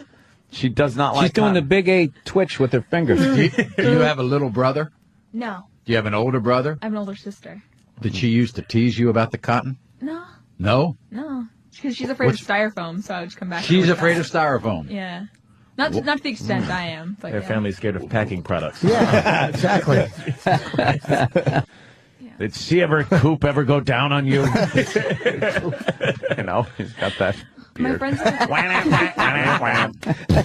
she does not like. She's doing the cotton. big A twitch with her fingers. Do you have a little brother? No, Do you have an older brother? I have an older sister. Did she used to tease you about the cotton? No, No? no. Because she's afraid of styrofoam, so I would just come back. She's with afraid that. of styrofoam. Yeah. Not to the extent I am, but Their yeah. family's scared of packing products. Yeah, exactly. Did she coop ever go down on you? You know, he's got that My beard. friends are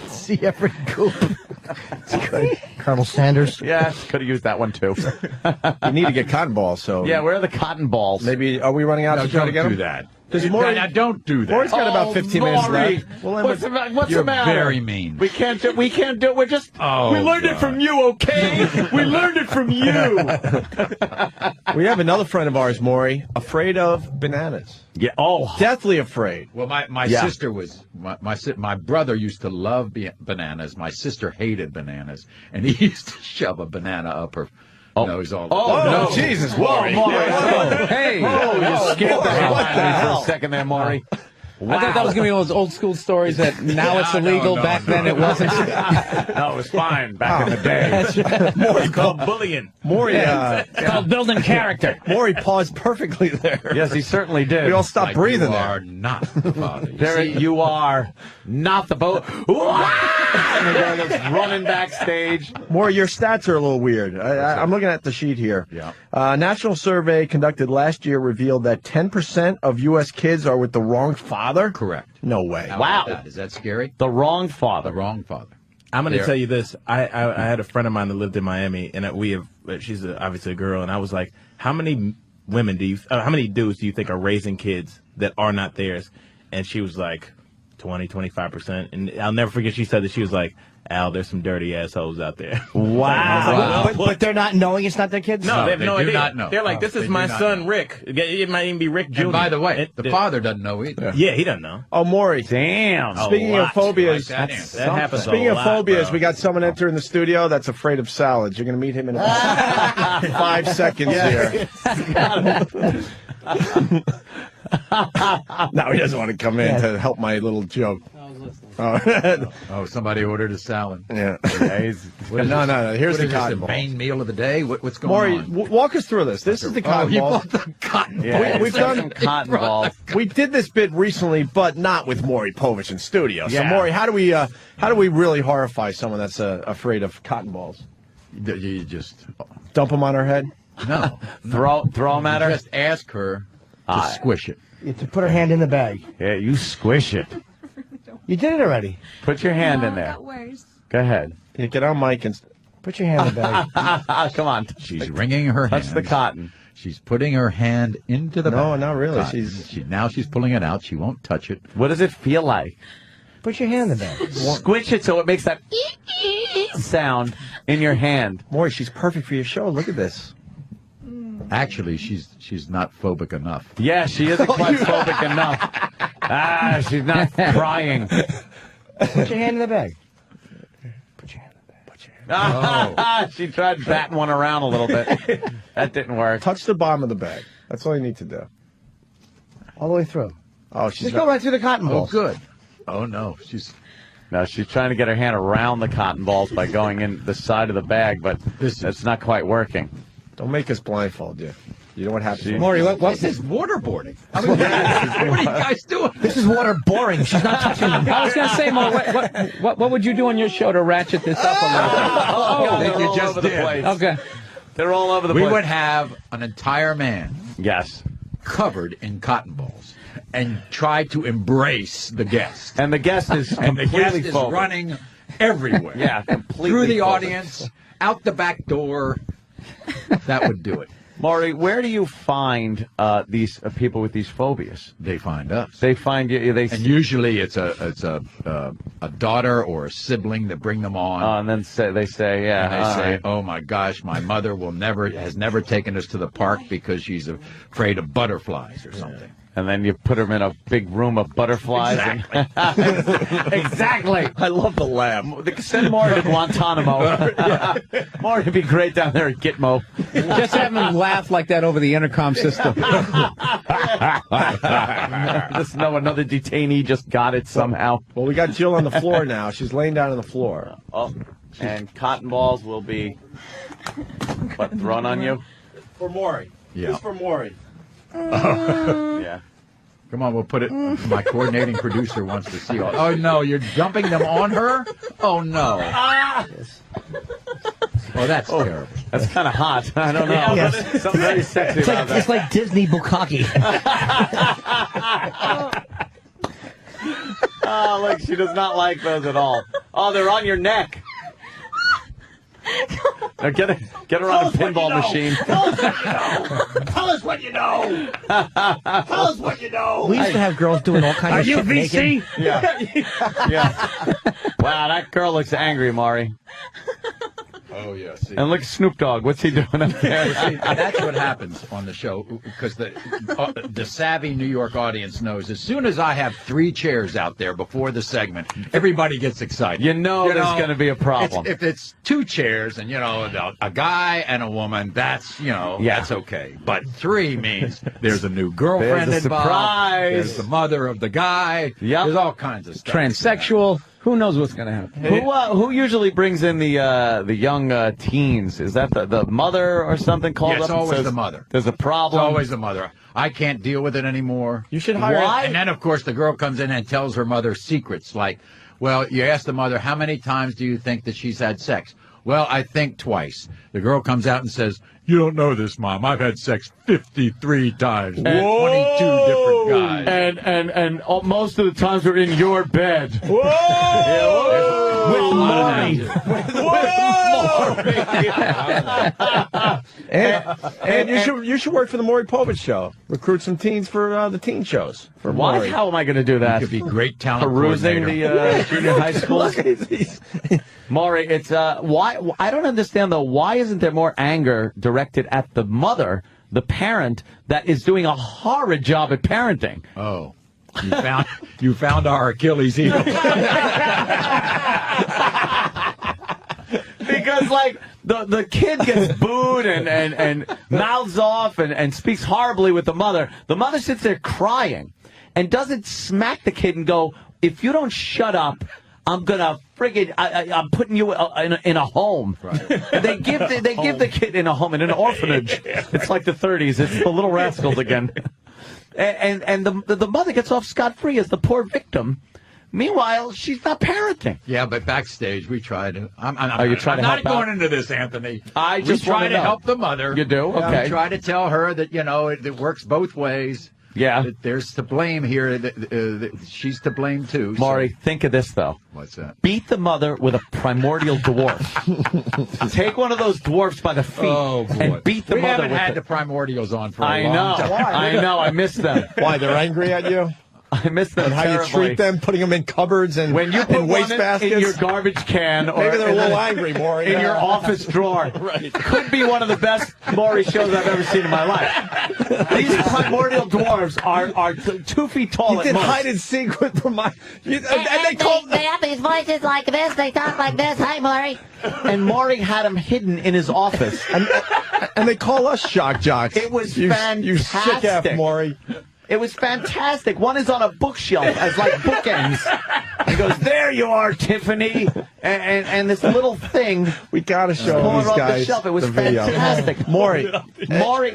See every coop. Colonel Sanders. Yeah, could have used that one too. You need to get cotton balls, so Yeah, where are the cotton balls? maybe are we running out No, to try to don't get do them? that. Does Maury? Now, don't do that. Maury's got about 15 minutes Maury. left. We'll end What's with- the matter? very mean. We can't do it. We're just. Oh, we learned it from you, okay? We learned it from you. We have another friend of ours, Maury, afraid of bananas. Yeah. Oh. Deathly afraid. Well, my Yeah. sister was my brother used to love bananas. My sister hated bananas, and he used to shove a banana up her nose all the time. no. Jesus, Whoa, Maury. Maury. Hey, Oh, you scared the hell out of me for a second there, Maury. I thought that was going to be one of those old school stories that now it's illegal. no, Back no. then it wasn't. No, it was fine back in the day. It's called bullying. Maury, It's called building character. Maury paused perfectly there. Yes, he certainly did. We all stopped Like, breathing you there. are not the father. There you are, not the boat. And the guy that's running backstage. Maury, your stats are a little weird. I'm looking at the sheet here. Yeah. A national survey conducted last year revealed that 10% of U.S. kids are with the wrong father. Correct. No way. How Wow. about that? Is that scary? The wrong father. The wrong father. I'm going to There. tell you this. I had a friend of mine that lived in Miami, and she's obviously a girl, and I was like, how many how many dudes do you think are raising kids that are not theirs? And she was like, 25%. And I'll never forget, she said that she was like, Al, there's some dirty assholes out there. Wow. But they're not knowing it's not their kids? No, they have no they do idea. not know. They're like, this They is do my not son, know. Rick. It might even be Rick Jr. And by the way, the father doesn't know either. Yeah, he doesn't know. Oh, Maury. Damn. Speaking of phobias, Like that answer. That happens speaking a of lot, phobias, bro. we got someone entering the studio that's afraid of salads. You're going to meet him in about 5 seconds here. No, he doesn't want to come in to help my little joke. Oh, somebody ordered a salad. Yeah. What is No, this? no. Here's What the is this, cotton the ball. main meal of the day? What's going Maury, on? walk us through this. This is the Oh, cotton he ball. bought the cotton Yeah, balls. we've done some cotton balls. We did this bit recently, but not with Maury Povich in studio. So, Yeah. Maury, how do we really horrify someone that's afraid of cotton balls? You just Dump them on her head? no. Throw them at her. Just ask her to squish it. You have to put her hand in the bag. Yeah, you squish it. You did it already. Put your hand in No, there. that worse. Go ahead. Yeah, get on mic and Put your hand in the bag. Come on. She's wringing her Touch hands. the cotton. She's putting her hand into the No, bag. not really. Cotton. Now she's pulling it out. She won't touch it. What does it feel like? Put your hand in the bag. Squish it so it makes that sound in your hand. Maury, she's perfect for your show. Look at this. Actually, she's not phobic enough. Yeah, she isn't quite phobic enough. She's not crying. Put your hand in the bag. Put your hand in the bag. Put your hand. She tried batting one around a little bit. That didn't work. Touch the bottom of the bag. That's all you need to do. All the way through. Oh, she's Just go right through the cotton Oh, balls. good. Oh no, she's No, she's trying to get her hand around the cotton balls by going in the side of the bag, but it's not quite working. Don't make us blindfold you. You know what happens. Maury, what's this is waterboarding. I mean, what are you guys doing? This is water boring. She's not touching them. I was going to say, Mo, what would you do on your show to ratchet this up a little They're you all just over the did. place. bit? Okay. They're all over the We place. would have an entire man Yes. covered in cotton balls and try to embrace the guest. And the guest is And the guest completely is phobic. running everywhere. Yeah, completely Through the phobic. audience, out the back door. That would do it. Maury, where do you find these people with these phobias? They find us. They find you. They And usually it's a daughter or a sibling that bring them on. and then they say, yeah. And they say, "Oh my gosh, my mother has never taken us to the park because she's afraid of butterflies or something." And then you put them in a big room of butterflies. Exactly. I love the laugh. Send Maury to Guantanamo. Yeah. Maury would be great down there at Gitmo. Just have him laugh like that over the intercom system. Just know another detainee just got it somehow. Well, we got Jill on the floor now. She's laying down on the floor. Oh, and cotton balls will be thrown on you. For Maury. Yeah. Just for Maury. Yeah. Come on, we'll put it. My coordinating producer wants to see all. Oh no, you're dumping them on her? Oh no. Oh, that's terrible. That's kind of hot. I don't know. Yes. Something very sexy about that. It's like Disney Bukkake. Oh, look, she does not like those at all. Oh, they're on your neck. Get her on a pinball machine. Tell us what you know. Tell us what you know. We used to have girls doing all kinds of shit naked. Yeah. Wow, that girl looks angry, Maury. Oh, yeah. See. And look at Snoop Dogg. What's he doing up there? That's what happens on the show, because the savvy New York audience knows as soon as I have 3 chairs out there before the segment, everybody gets excited. You know there's going to be a problem. If it's 2 chairs and, a guy and a woman, that's, that's okay. But 3 means there's a new girlfriend There's a involved. surprise. There's the mother of the guy. Yep. There's all kinds of stuff. Transsexual. Who knows what's going to happen? Who usually brings in the young teens? Is that the mother or something called Yeah, it's up and always says, the mother. There's a It's problem. always the mother. I can't deal with it anymore. You should hire. And then, of course, the girl comes in and tells her mother secrets like, well, you ask the mother, how many times do you think that she's had sex? Well, I think twice. The girl comes out and says, you don't know this, Mom. I've had sex 53 times with 22 different guys. And most of the times we're in your bed. With Maury. And you should work for the Maury Povich show. Recruit some teens for the teen shows. For Why? Maury. How am I going to do that? You could be great talent Perusing coordinator. the junior high schools. Look, Maury, it's why I don't understand though. Why isn't there more anger directed at the mother, the parent that is doing a horrid job at parenting? Oh, you found our Achilles heel. Because like the kid gets booed and mouths off and speaks horribly with the mother. The mother sits there crying and doesn't smack the kid and go, if you don't shut up, I'm gonna friggin' I'm putting you in a home. Right. They give the kid in a home, in an orphanage. It's like the 30s. It's the Little Rascals again. And the mother gets off scot-free as the poor victim. Meanwhile, she's not parenting. Yeah, but backstage we try to. I'm not going into this, Anthony. I just we try wanna to know. help the mother. You do? Okay. We try to tell her that it works both ways. Yeah. That there's to blame here. That she's to blame too. Maury, So. think of this though. What's that? Beat the mother with a primordial dwarf. Take one of those dwarfs by the feet and beat the we mother haven't with had it. the primordials on for a I long know. time. I know. I miss them. why they're angry at you? I miss them And how terribly. you treat them, putting them in cupboards and When you put in waste one baskets. in your gardage can, or Maybe they're a in little angry, Maury. in your office drawer. Right. Could be one of the best Maury shows I've ever seen in my life. These primordial dwarves are 2 feet tall You at did most. hide and seek with and they And called. they have these voices like this. They talk like this. Hi, Maury. And Maury had them hidden in his office. And they call us shock jocks. It was you fantastic. sick F, Maury. It was fantastic. One is on a bookshelf as like bookends. He goes, there you are, Tiffany. And this little thing. We gotta show pulling these off guys the shelf. It was the video. fantastic. Maury,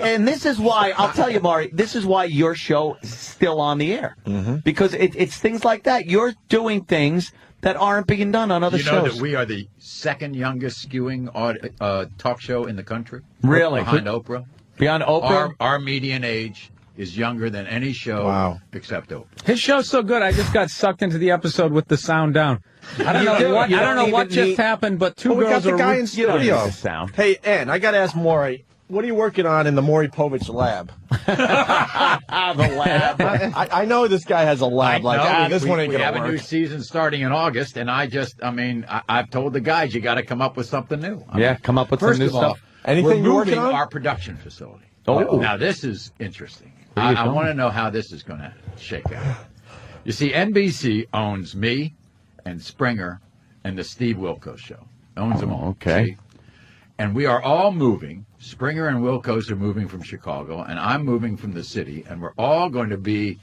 And this is why, I'll tell you, Maury, this is why your show is still on the air. Mm-hmm. Because it's things like that. You're doing things that aren't being done on other You know shows. that we are the second youngest skewing talk show in the country. Really? Behind Oprah. Beyond Oprah? Our median age is younger than any show except Oprah. His show's so good, I just got sucked into the episode with the sound down. I don't know what just happened, but two we got girls the are guy in studio. Sound. Hey, Ann, I gotta ask Maury, what are you working on in the Maury Povich lab? The lab. I know this guy has a lab this one ain't we gonna have work. a new season starting in August, and I've told the guys you got to come up with something new. Come up with some First new of all, stuff. Anything we're you're working moving on? our production facility. Oh. Now this is interesting. Where you I going? want to know how this is going to shake out. You see, NBC owns me and Springer and the Steve Wilkos Show. Owns them all. okay. See? And we are all moving. Springer and Wilkos are moving from Chicago, and I'm moving from the city, and we're all going to be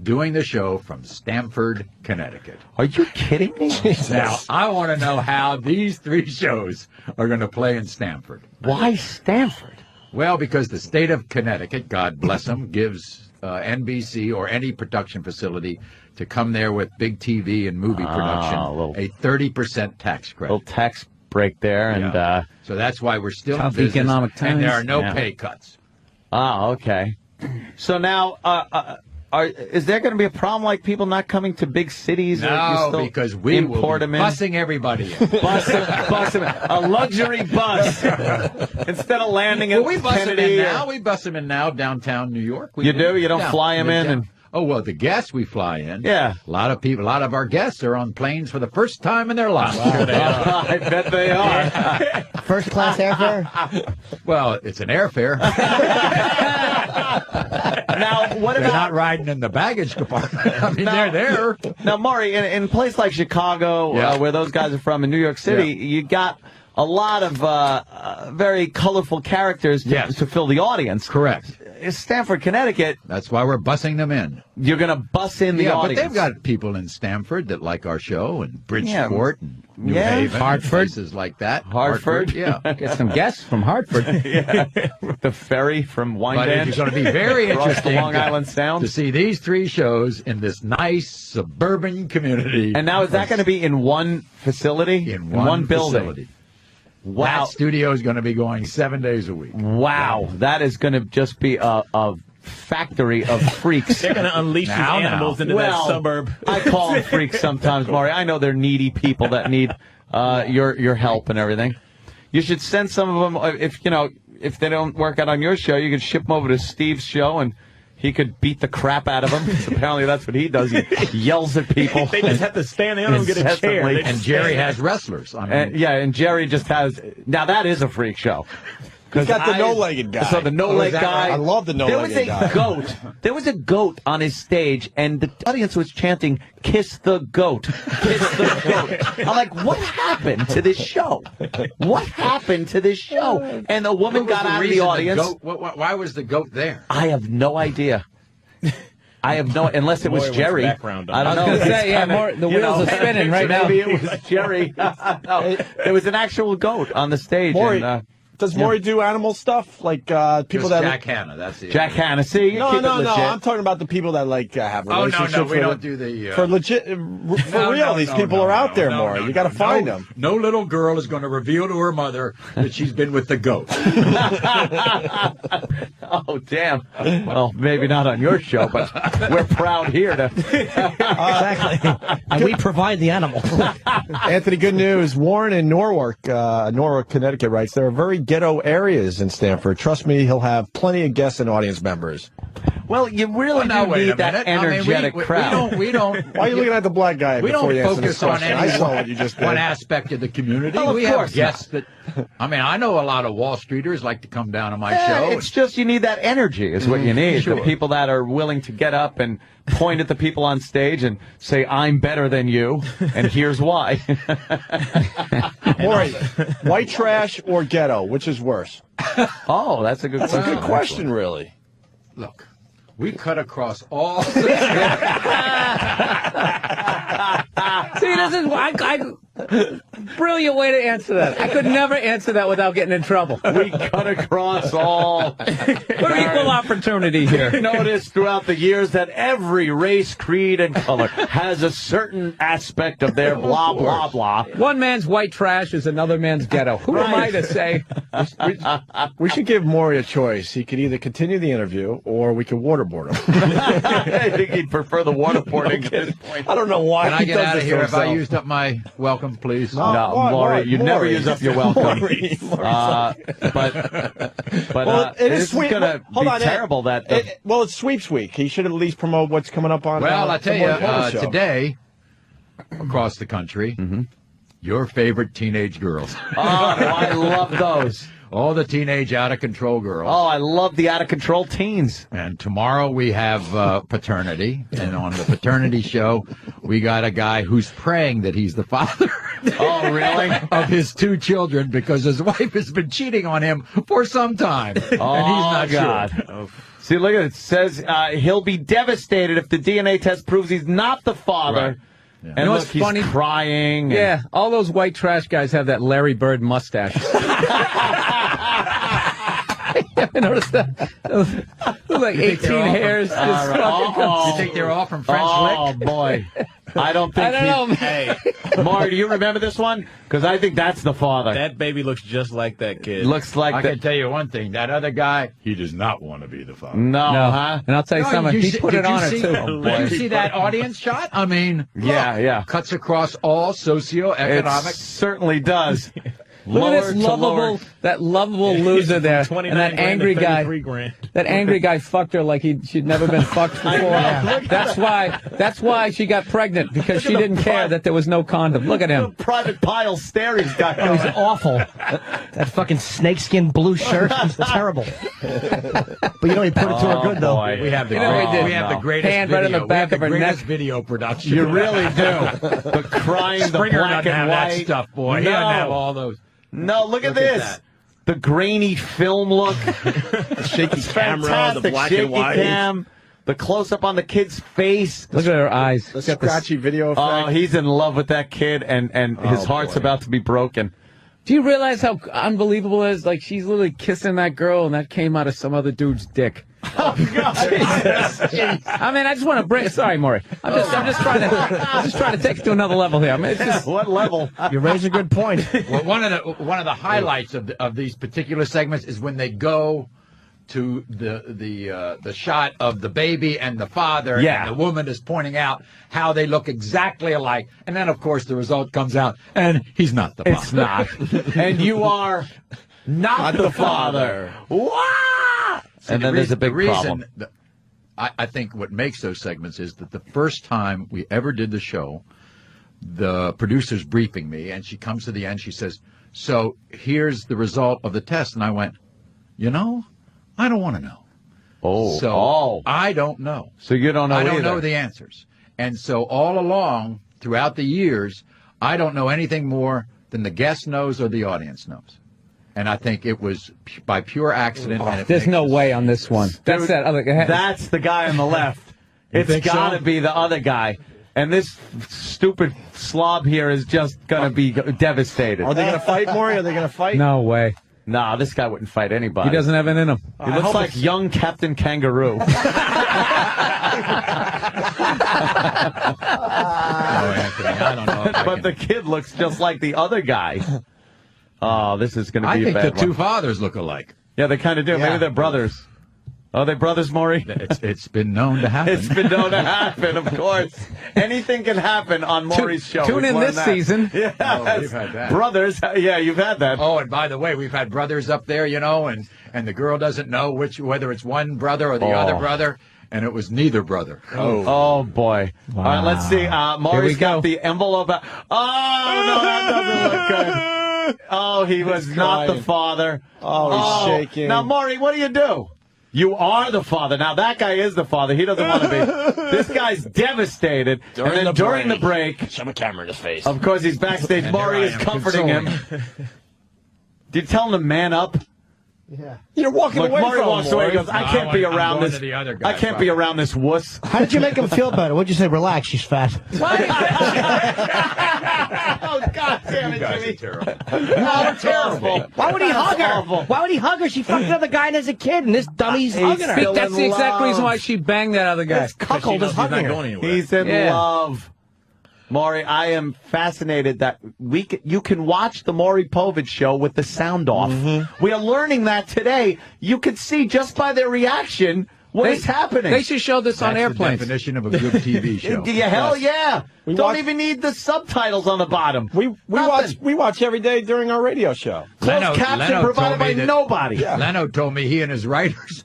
doing the show from Stamford, Connecticut. Are you kidding me? Now, I want to know how these 3 shows are going to play in Stamford. Why Stanford? Well, because the state of Connecticut, God bless them, gives NBC or any production facility to come there with big TV and movie production a 30% tax credit. Little tax break there, and so that's why we're still in Tough business, economic and there times. are no Yeah. pay cuts. okay. So now, Is there going to be a problem like people not coming to big cities? Or you No, still because we will import be them in? busing everybody in. Bus them in. A luxury bus instead of landing at Well, we bus them Kennedy. in now. We bus them in now downtown New York. You do? You don't fly them in? And Oh, well, the guests we fly in. Yeah. A lot of people, a lot of our guests are on planes for the first time in their lives. I bet they are. First class airfare? Well, it's an airfare. Now, what They're about not riding in the baggage compartment. I mean, they're there. now, Maury? In a place like Chicago, Yeah. where those guys are from, in New York City, you got a lot of very colorful characters to fill the audience. Correct. Stamford, Connecticut. That's why we're busing them in. You're going to bus in the audience. But they've got people in Stamford that like our show, and Bridgeport, and New Yeah. Haven, Hartford. places like that. Hartford. Yeah. Get some guests from Hartford. The ferry from But Wyandanch. it's going to be very across the interesting Long Island Sound. to see these 3 shows in this nice suburban community. And now, is that going to be in one facility? in one building? facility. Wow. That studio is going to be going 7 days a week. Wow. That is going to just be a factory of freaks. They're going to unleash these animals into that suburb. I call them freaks sometimes, Maury. I know they're needy people that need your help and everything. You should send some of them, if they don't work out on your show, you could ship them over to Steve's show and he could beat the crap out of them. Apparently that's what he does. He yells at people. They just have to stand there and get a chair. They And just Jerry stand there. has wrestlers. I mean, And Jerry just has. Now that is a freak show. He's got the no-legged guy. So the no-leg guy. I love the no-legged guy. There was a goat. There was a goat on his stage, and the audience was chanting, "Kiss the goat, kiss the goat." I'm like, what happened to this show? What happened to this show? And the woman got out of the audience. Why was the goat there? I have no idea. I have no, unless it was Maury wants Jerry. background on I don't I was know. gonna say, It's kinda, the wheels are spinning right now. Maybe it was Jerry. No, there was an actual goat on the stage. Maury, and, does Maury do animal stuff like people Just that? Jack Hanna. That's it. Jack Hanna. See, you No, keep no, it no. legit. I'm talking about the people that have Oh, relationships. no, we with don't do the... for legit, for real. These people are out there, Maury. You got to find them. No little girl is going to reveal to her mother that she's been with the goat. Oh, damn. Well, maybe not on your show, but we're proud here to. Exactly. And we provide the animal. Anthony, good news. Warren in Norwalk, Connecticut writes, there are very ghetto areas in Stamford. Trust me, he'll have plenty of guests and audience members. Well, you really Now, do wait a need that minute. I mean, energetic crowd. We don't. Why are you looking at the black guy We before don't you answer this focus on question? any I saw what you just did. one aspect of the community. Oh, of we course have guests that. I mean, I know a lot of Wall Streeters like to come down to my show. It's just you need that energy is what you need. Sure. The people that are willing to get up and point at the people on stage and say, I'm better than you, and here's why. Maury, white trash or ghetto? Which is worse? Oh, that's a good That's a question. good question, really. Look, we cut across all. See, this is brilliant way to answer that. I could never answer that without getting in trouble. We cut across all. We're equal opportunity here. Notice throughout the years that every race, creed, and color has a certain aspect of their blah, blah, blah. One man's white trash is another man's ghetto. Who am I to say? We should give Maury a choice. He could either continue the interview or we could waterboard him. I think he'd prefer the waterboarding at this point. I don't know why. Can I he get does out of this here? to Have I himself. used up my welcome, please? No, why, Maury, you never Maury. use up your welcome. Maury. But Well, it is this sweep. is going to Hold be on, terrible. That well, it's sweeps week. He should at least promote what's coming up on. Well, I the tell you, Maury Povich show. today, across the country, your favorite teenage girls. Oh, I love those. All the teenage out-of-control girls. Oh, I love the out-of-control teens. And tomorrow we have paternity. And on the paternity show, we got a guy who's praying that he's the father. Oh, really? Of his 2 children because his wife has been cheating on him for some time. Oh, and he's not God. sure. See, look at it. It says he'll be devastated if the DNA test proves he's not the father. Right. Yeah. And You know look, what's he's funny? crying. Yeah, all those white trash guys have that Larry Bird mustache. You ever noticed that? Those like 18 hairs. Just fucking You think they're all from French Oh, Lick? boy. I don't think. I don't know, man. Hey, Maury, do you remember this one? Because I think that's the father. That baby looks just like that kid. Looks like I the. can tell you one thing. That other guy, he does not want to be the father. No, huh? And I'll tell you No, something. He put it on her, see, too. Did you see that audience shot? I mean, Yeah. cuts across all It socioeconomic. certainly does. Look at this lovable loser there, and 29 that grand angry to guy. 33 grand. That angry guy fucked her like she'd never been fucked before. That's why she got pregnant, because she didn't care that there was no condom. Look at him. Private pile stare he's got Oh, going. he's awful. That fucking snakeskin blue shirt is terrible. But you know he put it to her good though. Boy. We have the You know what he did? we have the greatest Hand video. right on the back we have of her the greatest neck. video production. You really do. The crying, the Springer black doesn't and have that white stuff, boy. He No. doesn't have all those. No, look at Look at this. that. The grainy film look. The shaky camera, Fantastic. the black Shaky and white. cam. The close up on the kid's face. Look at her eyes. The scratchy video effect. Oh, he's in love with that kid, and his heart's boy. about to be broken. Do you realize how unbelievable it is? Like, she's literally kissing that girl, and that came out of some other dude's dick. Oh, God. I mean, I just want to bring. Sorry, Maury. I'm just trying to take it to another level here. I mean, it's just, What level? You raise a good point. Well, one of the highlights of these particular segments is when they go to the shot of the baby and the father, Yeah. and the woman is pointing out how they look exactly alike, and then of course the result comes out, and he's not the father. It's not. And you are not the father. Wow! And then there's a big problem. I think what makes those segments is that the first time we ever did the show, the producer's briefing me, and she comes to the end, she says, so here's the result of the test. And I went, I don't want to know. Oh. I don't know. So you don't know I don't either. know the answers. And so all along, throughout the years, I don't know anything more than the guest knows or the audience knows. And I think it was by pure accident. And it there's makes no us- way on this one. That's Dude, that other guy. That's the guy on the left. It's think got to so? be the other guy. And this stupid slob here is just going to be devastated. Are they going to fight, Maury? Are they going to fight? No way. Nah, this guy wouldn't fight anybody. He doesn't have it in him. He looks like young Captain Kangaroo. No, Anthony, I don't know. If But the kid looks just like the other guy. Oh, this is going to I be a think the bad two one. fathers look alike. Yeah, they kind of do. Yeah. Maybe they're brothers. Are they brothers, Maury? It's been known to happen. It's been known to happen, of course. Anything can happen on Maury's show. Tune We've in learned this that. season. Yeah, Oh, we've had that. Brothers. Yeah, you've had that. Oh, and by the way, we've had brothers up there, and the girl doesn't know whether it's one brother or the other brother, and it was neither brother. Oh, boy. All right, let's see. Maury's got the envelope. Oh, no, that doesn't look good. Oh, he was not the father. Oh, he's shaking. Now, Maury, what do? You are the father. Now, that guy is the father. He doesn't want to be. This guy's devastated. During the break, Shove a camera in his face. of course, he's backstage. And Maury here I is am comforting him. Did you tell him to man up? Yeah. You're walking Look, away Maury from walks him, away. He Maury. goes, I can't be I'm around going this. to the other guy, I can't be around this wuss. How did you make him feel better? What'd you say? Relax, she's fat. Oh, God damn it, Jimmy. You're terrible. Why would he hug her? awful. Why would he hug her? She fucked another guy as a kid, and this dummy's hugging her. still That's in the exact love. reason why she banged that other guy. This cuckold is hugging her. He's in Yeah. love. Maury, I am fascinated that you can watch the Maury Povich show with the sound off. We are learning that today. You can see just by their reaction what is happening. They should show this on That's airplanes. the definition of a good TV show. Yeah, hell yeah. We Don't watch- even need the subtitles on the bottom. We watch every day during our radio show. Closed caption Leno provided told me by that- nobody. Leno told me he and his writers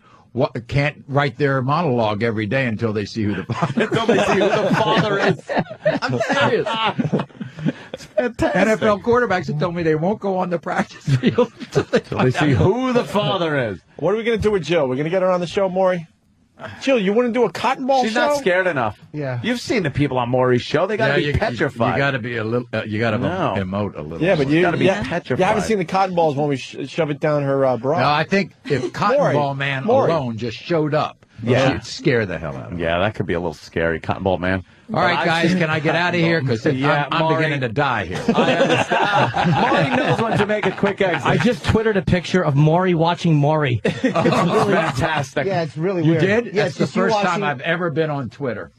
can't write their monologue every day until they see who the father Until they see who the father is. I'm serious. Fantastic. NFL quarterbacks have told me they won't go on the practice field until they They see who the father is. What are we going to do with Jill? We're going to get her on the show, Maury? Jill, you want to do a cotton ball She's show? not scared enough. Yeah. You've seen the people on Maury's show. They got to be petrified. You got to be a little. You got to No. emote a little. Yeah, but more. you gotta be yeah, petrified. You haven't seen the cotton balls when we shove it down her bra. No, I think if Cotton Maury, Ball Man Maury. alone just showed up, Yeah. it'd scare the hell out of me. Yeah, that could be a little scary, Cotton Ball Man. All right, guys, can I get out of here? Because Yeah, I'm Maury. beginning to die here. I understand. Maury knows when to make a quick exit. I just twittered a picture of Maury watching Maury. Fantastic. Yeah, it's really You weird. did? Yeah, That's it's the just you first time watching- I've ever been on Twitter.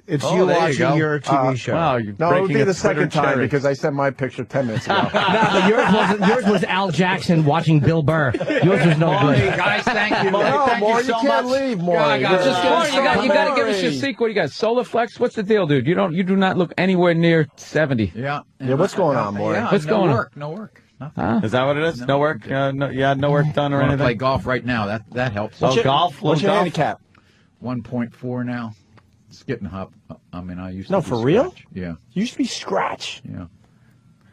It's Oh, you there you watching go. your TV show. Wow, you're No, it would breaking be a the Twitter second time cherry. because I sent my picture 10 minutes ago. No, but yours was Al Jackson watching Bill Burr. Yours was no Maury, good. guys, thank you. No, Thank Maury, you so you can't much. leave, Maury. I got Just it. you got to give us your secret. What do you got? Solar Flex? What's the deal, dude? You do not look anywhere near 70. Yeah. Yeah, what's going on, Maury? Yeah, What's no going on? work, No work. Nothing. Huh? Is that what it is? No work? No work done or I want to play anything? golf right now. That helps. Oh, golf? What's your Golf? handicap? 1.4 now. It's getting up. I mean, I used to No, be for real? scratch. Yeah, You used to be scratch. yeah.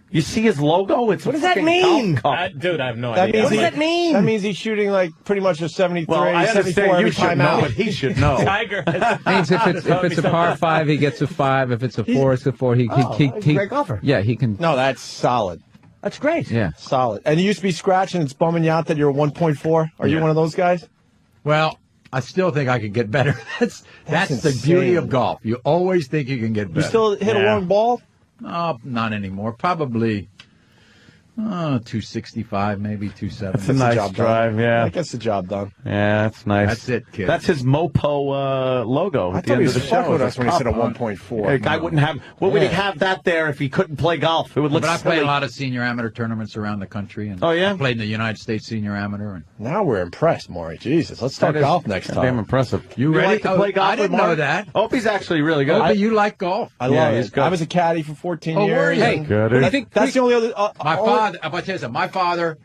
You see his logo? It's What does that mean? Dude, I have no That idea. means What does that mean? That means he's shooting like pretty much a 73, Well, I 74 understand every you should time know, out. but he should know. Tiger. Means if it's a par 5, he gets a 5. If it's a 4, it's a 4. He great golfer. Yeah, he can. No, that's solid. That's great. Yeah. Solid. And you used to be scratch and it's bumming you out that you're a 1.4? Are you Yeah. one of those guys? Well, I still think I could get better. That's the insane. beauty of golf. You always think you can get better. You still hit a Yeah. long ball? Oh, not anymore. Probably 265, maybe 270. That's a nice job done. drive, yeah. That gets the job done. Yeah, that's nice. That's it, kid. That's his Mopo logo I at the thought end he of was the fucking show. with It's us when he said a cup. 1.4. A guy wouldn't have. What would he have that there if he couldn't play golf? It would look But I played silly. a lot of senior amateur tournaments around the country. And Oh, yeah? I played in the United States senior amateur. And Now we're impressed, Maury. Jesus, let's talk That is golf next Damn time. impressive. You ready like to play golf? I didn't with Mark? know that. Opie's actually really good. Opie, you like golf? I Yeah, love he's it. good. I was a caddy for 14 Oh, years. were you? and Hey, Good. what do you think? That's the only other. My father, I'm going to tell you something. My father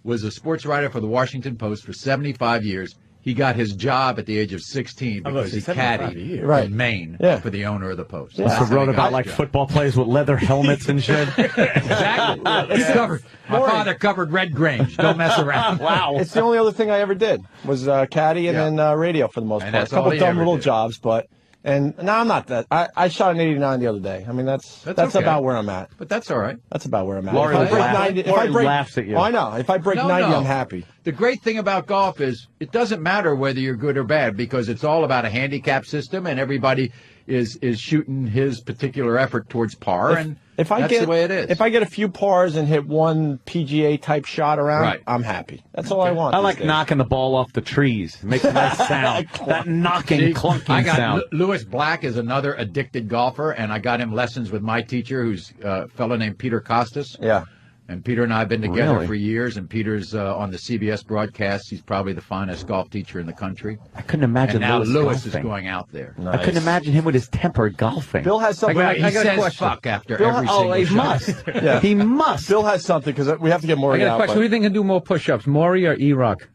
was a sports writer for the Washington Post for 75 years. He got his job at the age of 16 because he caddied Right. in Maine Yeah. for the owner of the Post. Yeah. That's So how wrote he got about his like job. football players with leather helmets and shit. Exactly. He covered, my father covered Red Grange. Don't mess around. Wow. It's the only other thing I ever did was caddy and Yeah. then radio for the most And part. A that's couple all he dumb ever little did. jobs, but no, I'm not that. I shot an 89 the other day. I mean, that's okay. about where I'm at. But that's all right. That's about where I'm at. Maury If I break laughs- 90, if Maury I break, laughs at you. Oh, I know. If I break No, 90, no. I'm happy. The great thing about golf is it doesn't matter whether you're good or bad because it's all about a handicap system and everybody is shooting his particular effort towards par and If I that's get the way it is. If I get a few pars and hit one PGA type shot around, Right. I'm happy. That's all I want. I these like days. knocking the ball off the trees. It makes a nice sound. That knocking, See, clunking I got sound. Lewis Black is another addicted golfer, and I got him lessons with my teacher, who's a fellow named Peter Costas. Yeah. And Peter and I have been together Really? for years, and Peter's on the CBS broadcast. He's probably the finest golf teacher in the country. I couldn't imagine And now Lewis is golfing. going out there. I couldn't imagine him with his temper golfing. Bill has something. Well, he I got a says question. fuck after Bill, every Oh, single he shot. must. Yeah. He must. Bill has something because we have to get more I got a out. question. Who do you think can do more push-ups, Maury or E-Rock?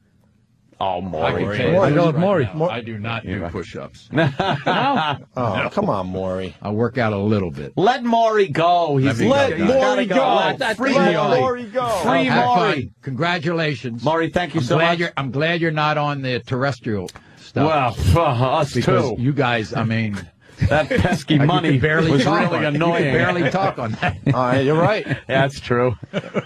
Oh, I can Maury. tell you I this go with right Maury. now, I do not do push-ups. Oh, come on, Maury. I work out a little bit. Let Maury go. He's Let he's Maury gotta go. Let free Let Maury. Maury go. Free Have Maury. fun. Congratulations. Maury, thank you so much. I'm glad you're not on the terrestrial stuff. Well, us because too. you guys, I mean, That pesky you money can barely was talk really on it. annoying. You can barely talk on that. You're right. That's true.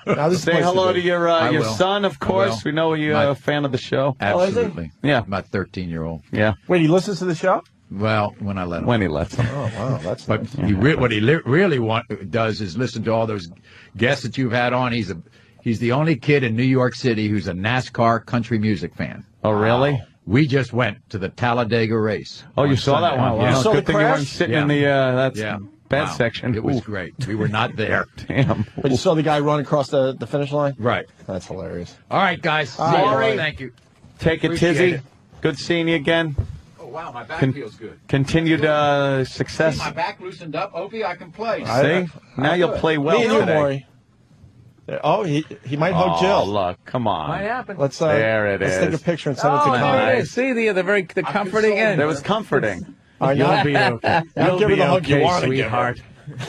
Now this is Say place hello be. to your I will. son, of course. will. We know you're My- a fan of the show. Absolutely. Yeah. My 13-year-old. Yeah. Wait, he listens to the show? Well, when I let him. When he lets him. Oh, wow. That's But nice. what he really does is listen to all those guests that you've had on. He's the only kid in New York City who's a NASCAR country music fan. Oh, really? We just went to the Talladega race. Oh, you on saw that Sunday. one? Yeah. You saw Good the thing you crash? weren't sitting Yeah. in the that's Yeah. bad Wow. section. It was Ooh, great. We were not there. damn. But you saw the guy run across the finish line? Right. That's hilarious. All right, guys. See right, you. Maury. Thank you. Take it, Appreciate Tizzy. it. Good seeing you again. Oh, wow. My back Con- feels good. Continued success. See, my back loosened up. Opie, I can play. See? Now you'll play well Me and you, today. Maury. Oh, he might hug Oh, Jill. look. Come on. Might happen. Let's There it let's is. take a picture and send it to Oh, there Conrad. it is. See the comforting end. That was comforting. All right, now, You'll be okay. now You'll give her be the hug you okay, want to give her.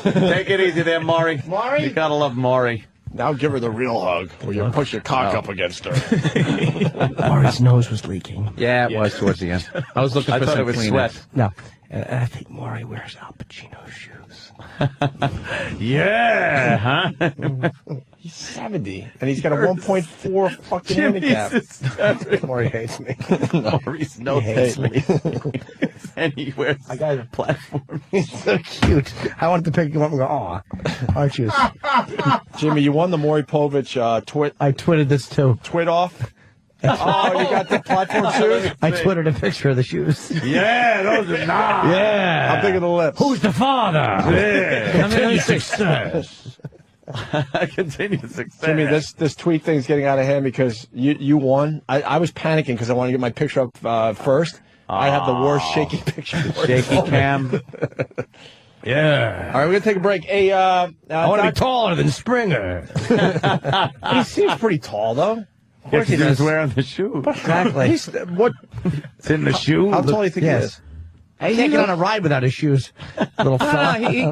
sweetheart. Take it easy there, Maury. Maury? You gotta love Maury. Now give her the real hug where you push your cock up against her. Maury's nose was leaking. Yeah, it was towards the end. I was looking I for thought some it was Kleenex. sweat. No, I think Maury wears Al Pacino shoes. Yeah, huh? He's 70, and he's got a 1.4 fucking handicap. Maury hates me. Maurice knows He hates me. and he wears I got a platform. He's so cute. I wanted to pick him up and go, aw, aren't you? Jimmy, you won the Maury Povich I tweeted this too. twit off. Oh, you got the platform shoes? I twittered a picture of the shoes. Yeah, those are nice. Yeah. How big are the lips? Who's the father? Yeah. Continue success. Continued success. Jimmy, this tweet thing's getting out of hand because you won. I was panicking because I want to get my picture up first. I have the worst shaky picture. Shaky cam. Yeah. All right, we're going to take a break. Hey, I want to be taller than Springer. he seems pretty tall, though. Of course he does. Wearing the shoe. Exactly. What? It's in the shoe. How tall do you think he is? He can't get on a ride without his shoes. Little fella. He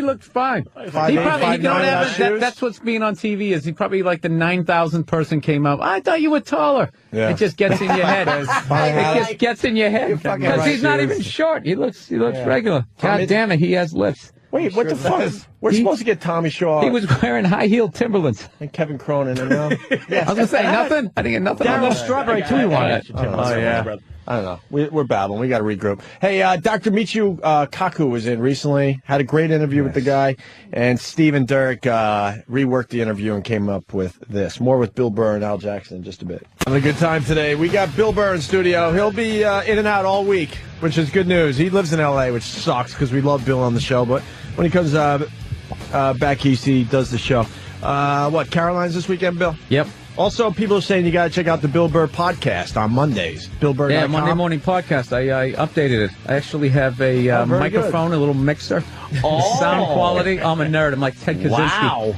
looked fine. 5'8", He probably, 5'9" you know what without happens? shoes? That's what's being on TV is he probably like the 9,000th person came up. I thought you were taller. Yeah. It just gets in your head. It just gets in your head fucking because right, he's not shoes. even short. He looks regular. God damn it, he has lips. Wait, what the fuck? We're supposed to get Tommy Shaw He was wearing high-heeled Timberlands. and Kevin Cronin, and now I was gonna say nothing. I didn't get nothing on Daryl that. Strawberry, too, he wanted. Oh, yeah. I don't know. We're babbling. We got to regroup. Hey, Dr. Michu Kaku was in recently. Had a great interview with the guy. And Steve and Derek reworked the interview and came up with this. More with Bill Burr and Al Jackson in just a bit. Having a good time today. We got Bill Burr in studio. He'll be in and out all week, which is good news. He lives in L.A., which sucks because we love Bill on the show. But when he comes back east, he does the show. What, Caroline's this weekend, Bill? Yep. Also, people are saying you got to check out the Bill Burr podcast on Mondays. BillBurr.com. Yeah, Monday morning podcast. I updated it. I actually have a very microphone, a little mixer, sound quality. I'm a nerd. I'm like Ted Kaczynski. Wow.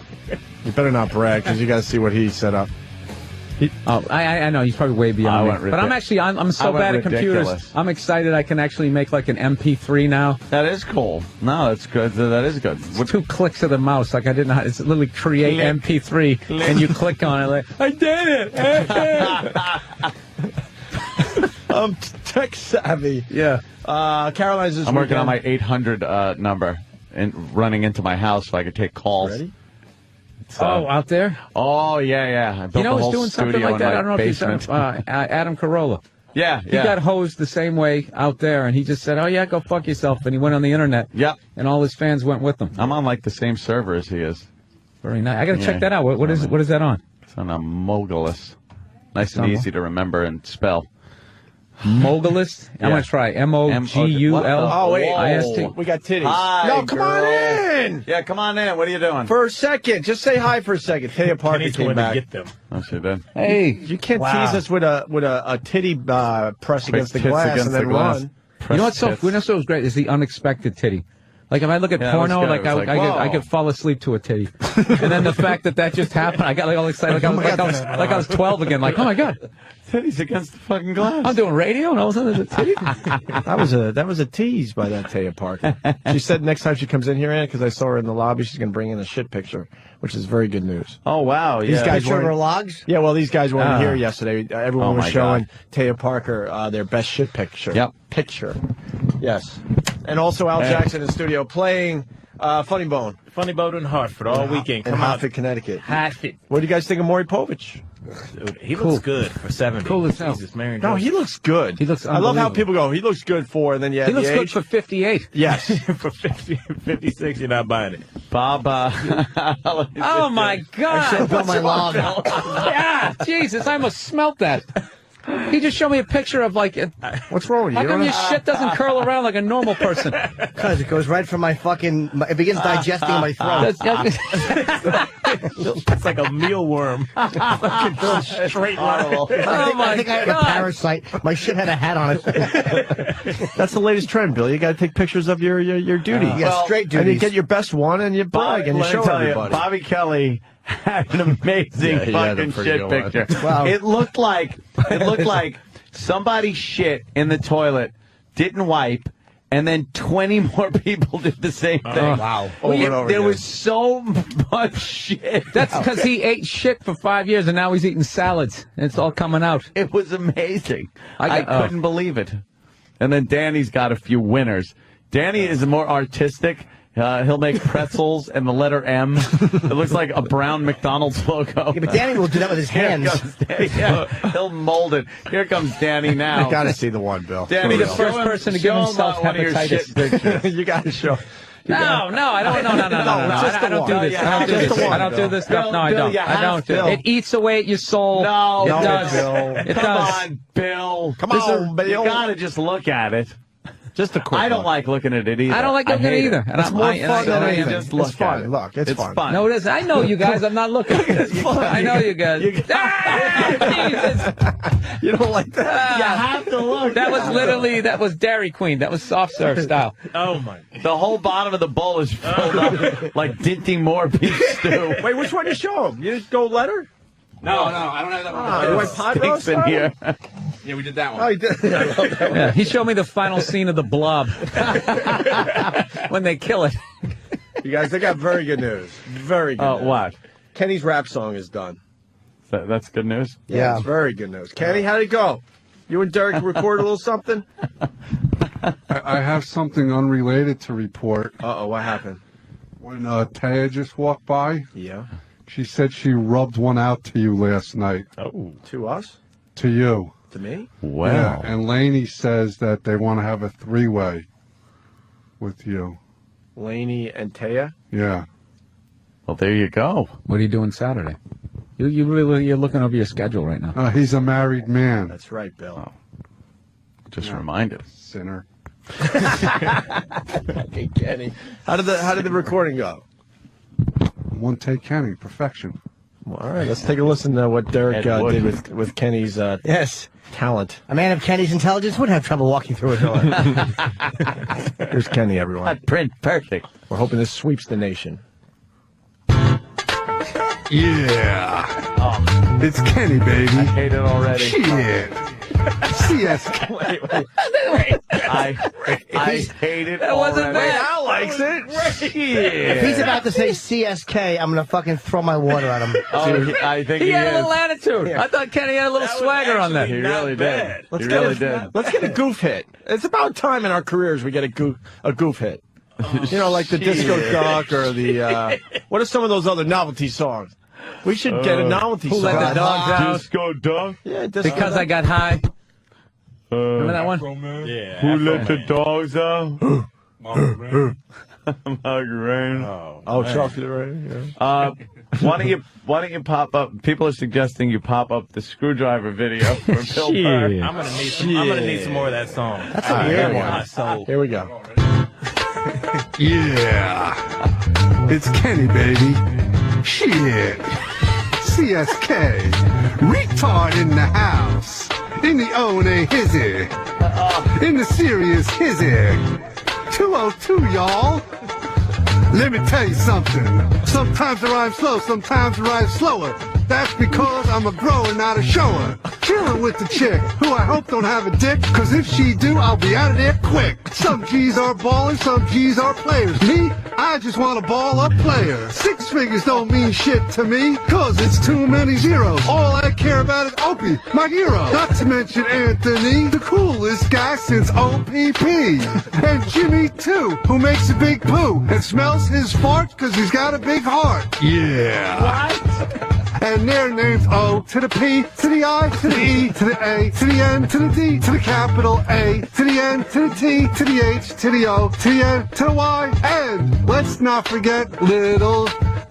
You better not brag because you got to see what he set up. I know he's probably way beyond me, but I'm so bad at computers. Ridiculous. I'm excited. I can actually make like an MP3 now. That is cool. No, that's good. That is good. With 2 clicks of the mouse, like I didn't know how. It's literally create MP3, and you click on it. Like I did it. I'm tech savvy. Yeah. Caroline's this I'm working weekend. on my 800 number and running into my house so I could take calls. Ready? Out there. Oh, yeah. I built You know, the who's whole doing something studio like that. in I don't my know if you basement. saw Adam Carolla. Yeah. He got hosed the same way out there, and he just said, "Oh yeah, go fuck yourself," and he went on the internet. Yep. And all his fans went with him. I'm on like the same server as he is. Very nice. I got to check that out. What is that on? It's on a Mogulus. Nice and easy to remember and spell. Mogulus. I'm gonna try MOGUL. Oh, wait. IST. We got titties. Hi, no, come on in. Yeah, come on in. What are you doing? For a second. Just say hi for a second. Taya Parker came back. Get them. Oh, she did. Hey, You can't tease us with a titty press against the tits glass against and then the glass. run. you know what's so great is the unexpected titty. Like if I look at Yeah, porno, it was like good. It was like, I whoa. could fall asleep to a titty, and then the fact that just happened, I got like all excited, like I was 12 again. Like, oh my god, Titties against the fucking glass. I'm doing radio, and all of a sudden there's a titty. That was a tease by that Taya Parker. She said next time she comes in here, Ann, because I saw her in the lobby, she's going to bring in a shit picture, which is very good news. Oh, wow. These Yeah. guys Picture of her weren't. logs? Yeah, well, these guys weren't here yesterday. Everyone Oh, was my showing God. Taya Parker their best shit picture. Yep. Picture. Yes. And also Al Jackson in studio playing Funny Bone Funny Boat in Hartford all weekend. in Come out. Hartford, Connecticut. Hartford. What do you guys think of Maury Povich? Dude, he looks good for 70. Cool as hell. Jesus, Mary No, he looks good. He looks I love how unbelievable. people go, he looks good for, and then you He have looks the good age. for 58. Yes. for 50, 56, you're not buying it. Bob. Oh my god! I built my log. Yeah, Jesus, I must smelt that. He just showed me a picture of like. What's wrong with you? How You come don't your shit doesn't curl around like a normal person? Because it goes right from my fucking. It begins digesting in my throat. It's like a mealworm. Fucking straight line. Oh I think I had a God. parasite. My shit had a hat on it. That's the latest trend, Bill. You got to take pictures of your duty. You got straight And you duties. get your best one, and you brag, and you Let me show tell you, everybody. Bobby Kelly had an amazing Yeah, he had a fucking pretty shit good one. picture. Wow. It looked like somebody shit in the toilet, didn't wipe, and then 20 more people did the same thing. Wow. Over and over There again. was so much shit. That's because he ate shit for 5 years and now he's eating salads. And it's all coming out. It was amazing. I I- couldn't believe it. And then Danny's got a few winners. Danny is more artistic. He'll make pretzels and the letter M. It looks like a brown McDonald's logo. Yeah, but Danny will do that with his Here hands. comes Danny. Yeah, he'll mold it. Here comes Danny now. You got to see the one, Bill. Danny, Be the show first him- person to show give him, himself one of your hepatitis. shit pictures. You got to show. No, I don't. No. I don't do this. I don't do this. I don't do this stuff. No, I don't. I don't. It eats away at your soul. No, it does. Bill. It Come does. on, Bill. Come on, Bill. You gotta just look at it. Just a quick I don't look. like looking at it either. I don't like looking at it either. And It's more fun than anything. just look It's fun. at it. Look, it's fun. No, it isn't. I know you guys. I'm not looking. I know you guys. Jesus. You don't like that? You have to look. That was Dairy Queen. That was soft serve style. Oh my! The whole bottom of the bowl is filled up like Dinty Moore beef stew. Wait, which one you show him? You just go letter? No, I don't have that one. You went pot roast in on here. Yeah, we did that one. Oh, he did. I love that one. Yeah, he showed me the final scene of the Blob when they kill it. You guys, they got very good news. Very good news. What? Kenny's rap song is done. That's good news. Yeah, it's very good news. Kenny, how'd it go? You and Derek recorded a little something? I have something unrelated to report. Uh-oh, what happened? When Taya just walked by, Yeah. she said she rubbed one out to you last night. Oh, To us? To you. To me? Wow. Yeah, and Lainey says that they want to have a three-way with you. Laney and Taya? Yeah. Well, there you go. What are you doing Saturday? You're looking over your schedule right now. He's a married man. That's right, Bill. Just reminded. Sinner. Okay, Kenny. How did the recording go? One take Kenny, perfection. Well, all right, let's take a listen to what Derek Ed Wood. did with Kenny's Yes. talent. A man of Kenny's intelligence would have trouble walking through a door. Here's Kenny, everyone. Print perfect. We're hoping this sweeps the nation. Yeah. It's Kenny, baby. Hate it already. Shit. CSK. I hate it. That wasn't already. bad. Al likes it. If he's about to say CSK, I'm going to fucking throw my water at him. Oh, I think He he had a is. little attitude. I thought Kenny had a little swagger on that. He really did. Let's He get really a, did. Let's get a goof hit. It's about time in our careers we get a goof hit. You know, like the Disco Duck or the what are some of those other novelty songs? We should get a novelty Who song. let the dogs out? Disco Duck. Yeah, Disco Because I got high. Remember that one? yeah. Who let the dogs out? Margaret. Oh, chocolate rain. Yeah. Why don't you pop up? People are suggesting you pop up the Screwdriver video for Bill Burr. I'm gonna need some more of that song. That's a weird one. My soul. Here we go. Yeah. It's Kenny, baby. Shit. CSK. Retard in the house. In the O&A hizzy. In the serious hizzy. 202, y'all. Let me tell you something. Sometimes I rhyme slow, sometimes I rhyme slower. That's because I'm a grower, not a shower. Chillin' with the chick, who I hope don't have a dick, cause if she do, I'll be out of there quick. Some G's are ballers, some G's are players. Me, I just want a ball-up player. 6 figures don't mean shit to me, cause it's too many zeros. All I care about is Opie, my hero. Not to mention Anthony, the coolest guy since OPP. And Jimmy, too, who makes a big poo and smells his farts cause he's got a big heart. Yeah. What? And their names O to the P, to the I, to the E, to the A, to the N, to the D, to the capital A, to the N, to the T, to the H, to the O, to the N, to the Y, and let's not forget little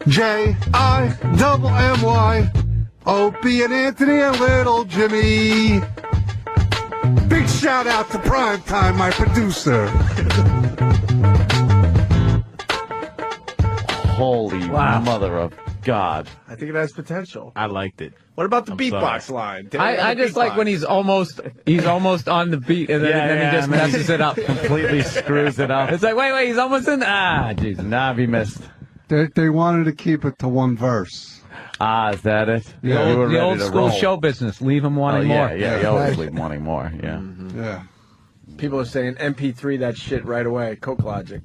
J-I-double-M-Y, Opie and Anthony and little Jimmy. Big shout out to Primetime, my producer. Holy mother of God. I think it has potential. I liked it. What about the beatbox sorry. line? Did I just like when he's almost on the beat and then he just messes it up. Completely screws it up. It's like, wait, he's almost in. Jesus. Nah, he missed. They wanted to keep it to one verse. Ah, is that it? Yeah. You were The ready old to school roll. show business. Leave him wanting more. Yeah, you always leave wanting more. Yeah. Yeah. People are saying MP3 that shit right away. Coke Logic.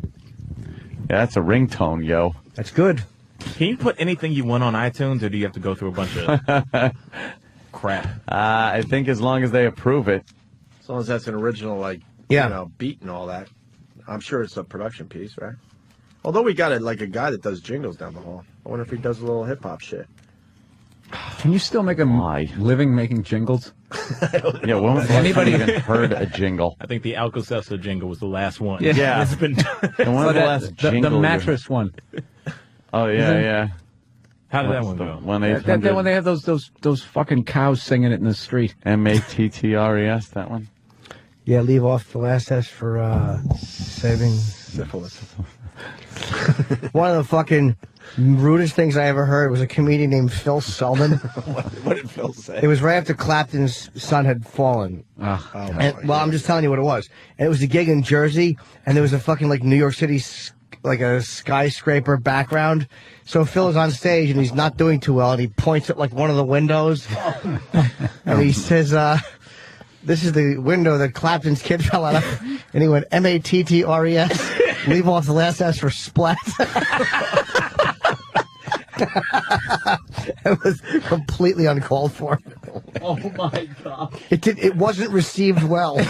Yeah, that's a ringtone, yo. That's good. Can you put anything you want on iTunes, or do you have to go through a bunch of crap? I think as long as they approve it. As long as that's an original, like, Yeah. you know, beat and all that. I'm sure it's a production piece, right? Although we got a guy that does jingles down the hall. I wonder if he does a little hip-hop shit. Can you still make a living making jingles? Yeah, when was anybody even heard a jingle? I think the Alka-Seltzer jingle was the last one. Yeah. It's been And when was the last jingle? The mattress one. Oh yeah. How did that one go? When When they have those fucking cows singing it in the street. MATTRES, that one. Yeah, leave off the last S for saving syphilis. One of the fucking rudest things I ever heard was a comedian named Phil Selden. What did Phil say? It was right after Clapton's son had fallen. I'm just telling you what it was. And it was a gig in Jersey, and there was a fucking like New York City, like a skyscraper background. So Phil is on stage, and he's not doing too well, and he points at like one of the windows, and he says, "This is the window that Clapton's kid fell out of," and he went MATTRES. Leave off the last S for splat. It was completely uncalled for. Oh my God! It wasn't received well. They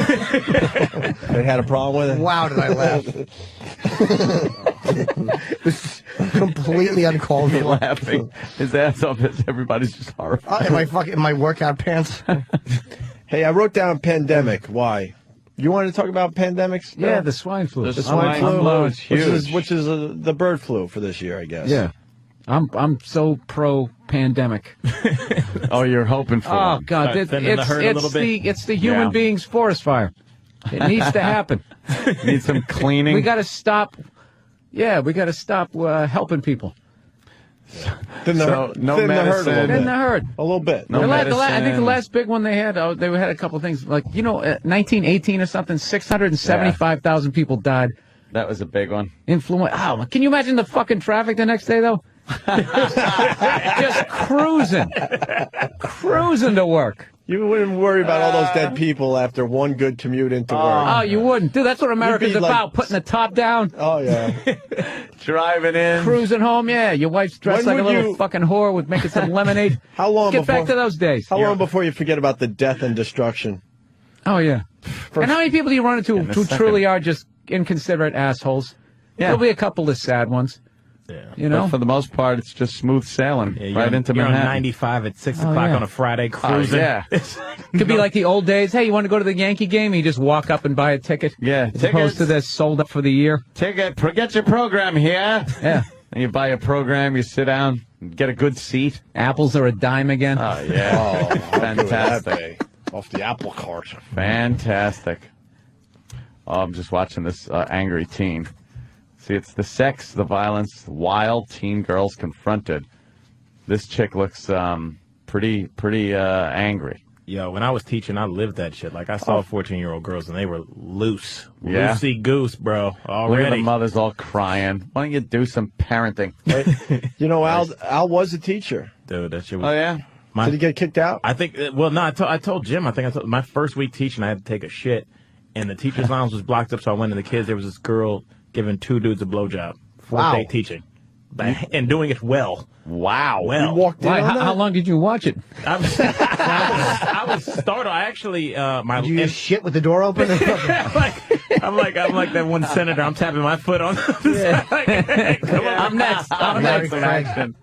had a problem with it. Wow, did I laugh? It was completely uncalled for. Laughing his ass off as everybody's just horrified. In my workout pants. Hey, I wrote down pandemic. Why? You want to talk about pandemics? Yeah, the swine flu. The swine flu is huge. Which is the bird flu for this year, I guess. Yeah. I'm so pro pandemic. Oh, you're hoping for Oh it. God, it's the human beings forest fire. It needs to happen. Need some cleaning. We got to stop. Yeah, we got to stop helping people. Thin the herd a little bit. Thin the herd. A little bit. I think the last big one they had a couple of things like 1918 or something. 675,000 people died. That was a big one. Influenza. Oh, can you imagine the fucking traffic the next day though? Just cruising to work. You wouldn't worry about all those dead people after one good commute into work. Oh, you wouldn't. Dude, that's what America's about, putting the top down. Oh, yeah. Driving in. Cruising home, yeah. Your wife's dressed like a little fucking whore with making some lemonade. How long Get back to those days. How long before you forget about the death and destruction? Oh, yeah. And how many people do you run into who truly are just inconsiderate assholes? Yeah. There'll be a couple of sad ones. Yeah. You know? But for the most part, it's just smooth sailing right into you're Manhattan. on 95 at 6 o'clock on a Friday cruising. Yeah. Could be like the old days. Hey, you want to go to the Yankee game? You just walk up and buy a ticket. Yeah. As opposed to this sold up for the year. Ticket. Get your program here. Yeah. And you buy a program, you sit down, get a good seat. Apples are a dime again. Oh, yeah. Oh, fantastic. Off the apple cart. Fantastic. Oh, I'm just watching this angry teen. See, it's the sex, the violence, wild teen girls confronted. This chick looks pretty angry. Yo, when I was teaching, I lived that shit. Like, I saw 14-year-old girls, and they were loose. Yeah. Loosey goose, bro. Already. Look at the mothers all crying. Why don't you do some parenting? You know, Al was a teacher. Dude, that shit was... Oh, yeah? Did he get kicked out? I think, well, no, I told Jim, my first week teaching, I had to take a shit, and the teacher's lounge was blocked up, so I went to the kids. There was this girl giving 2 dudes a blowjob. Fourth day teaching. And doing it well. Wow. Well. You walked in on that? How long did you watch it? I was startled. I actually, Did you just shit with the door open? I'm like that one senator. I'm tapping my foot on the side. Come on. I'm next. I'm next in action.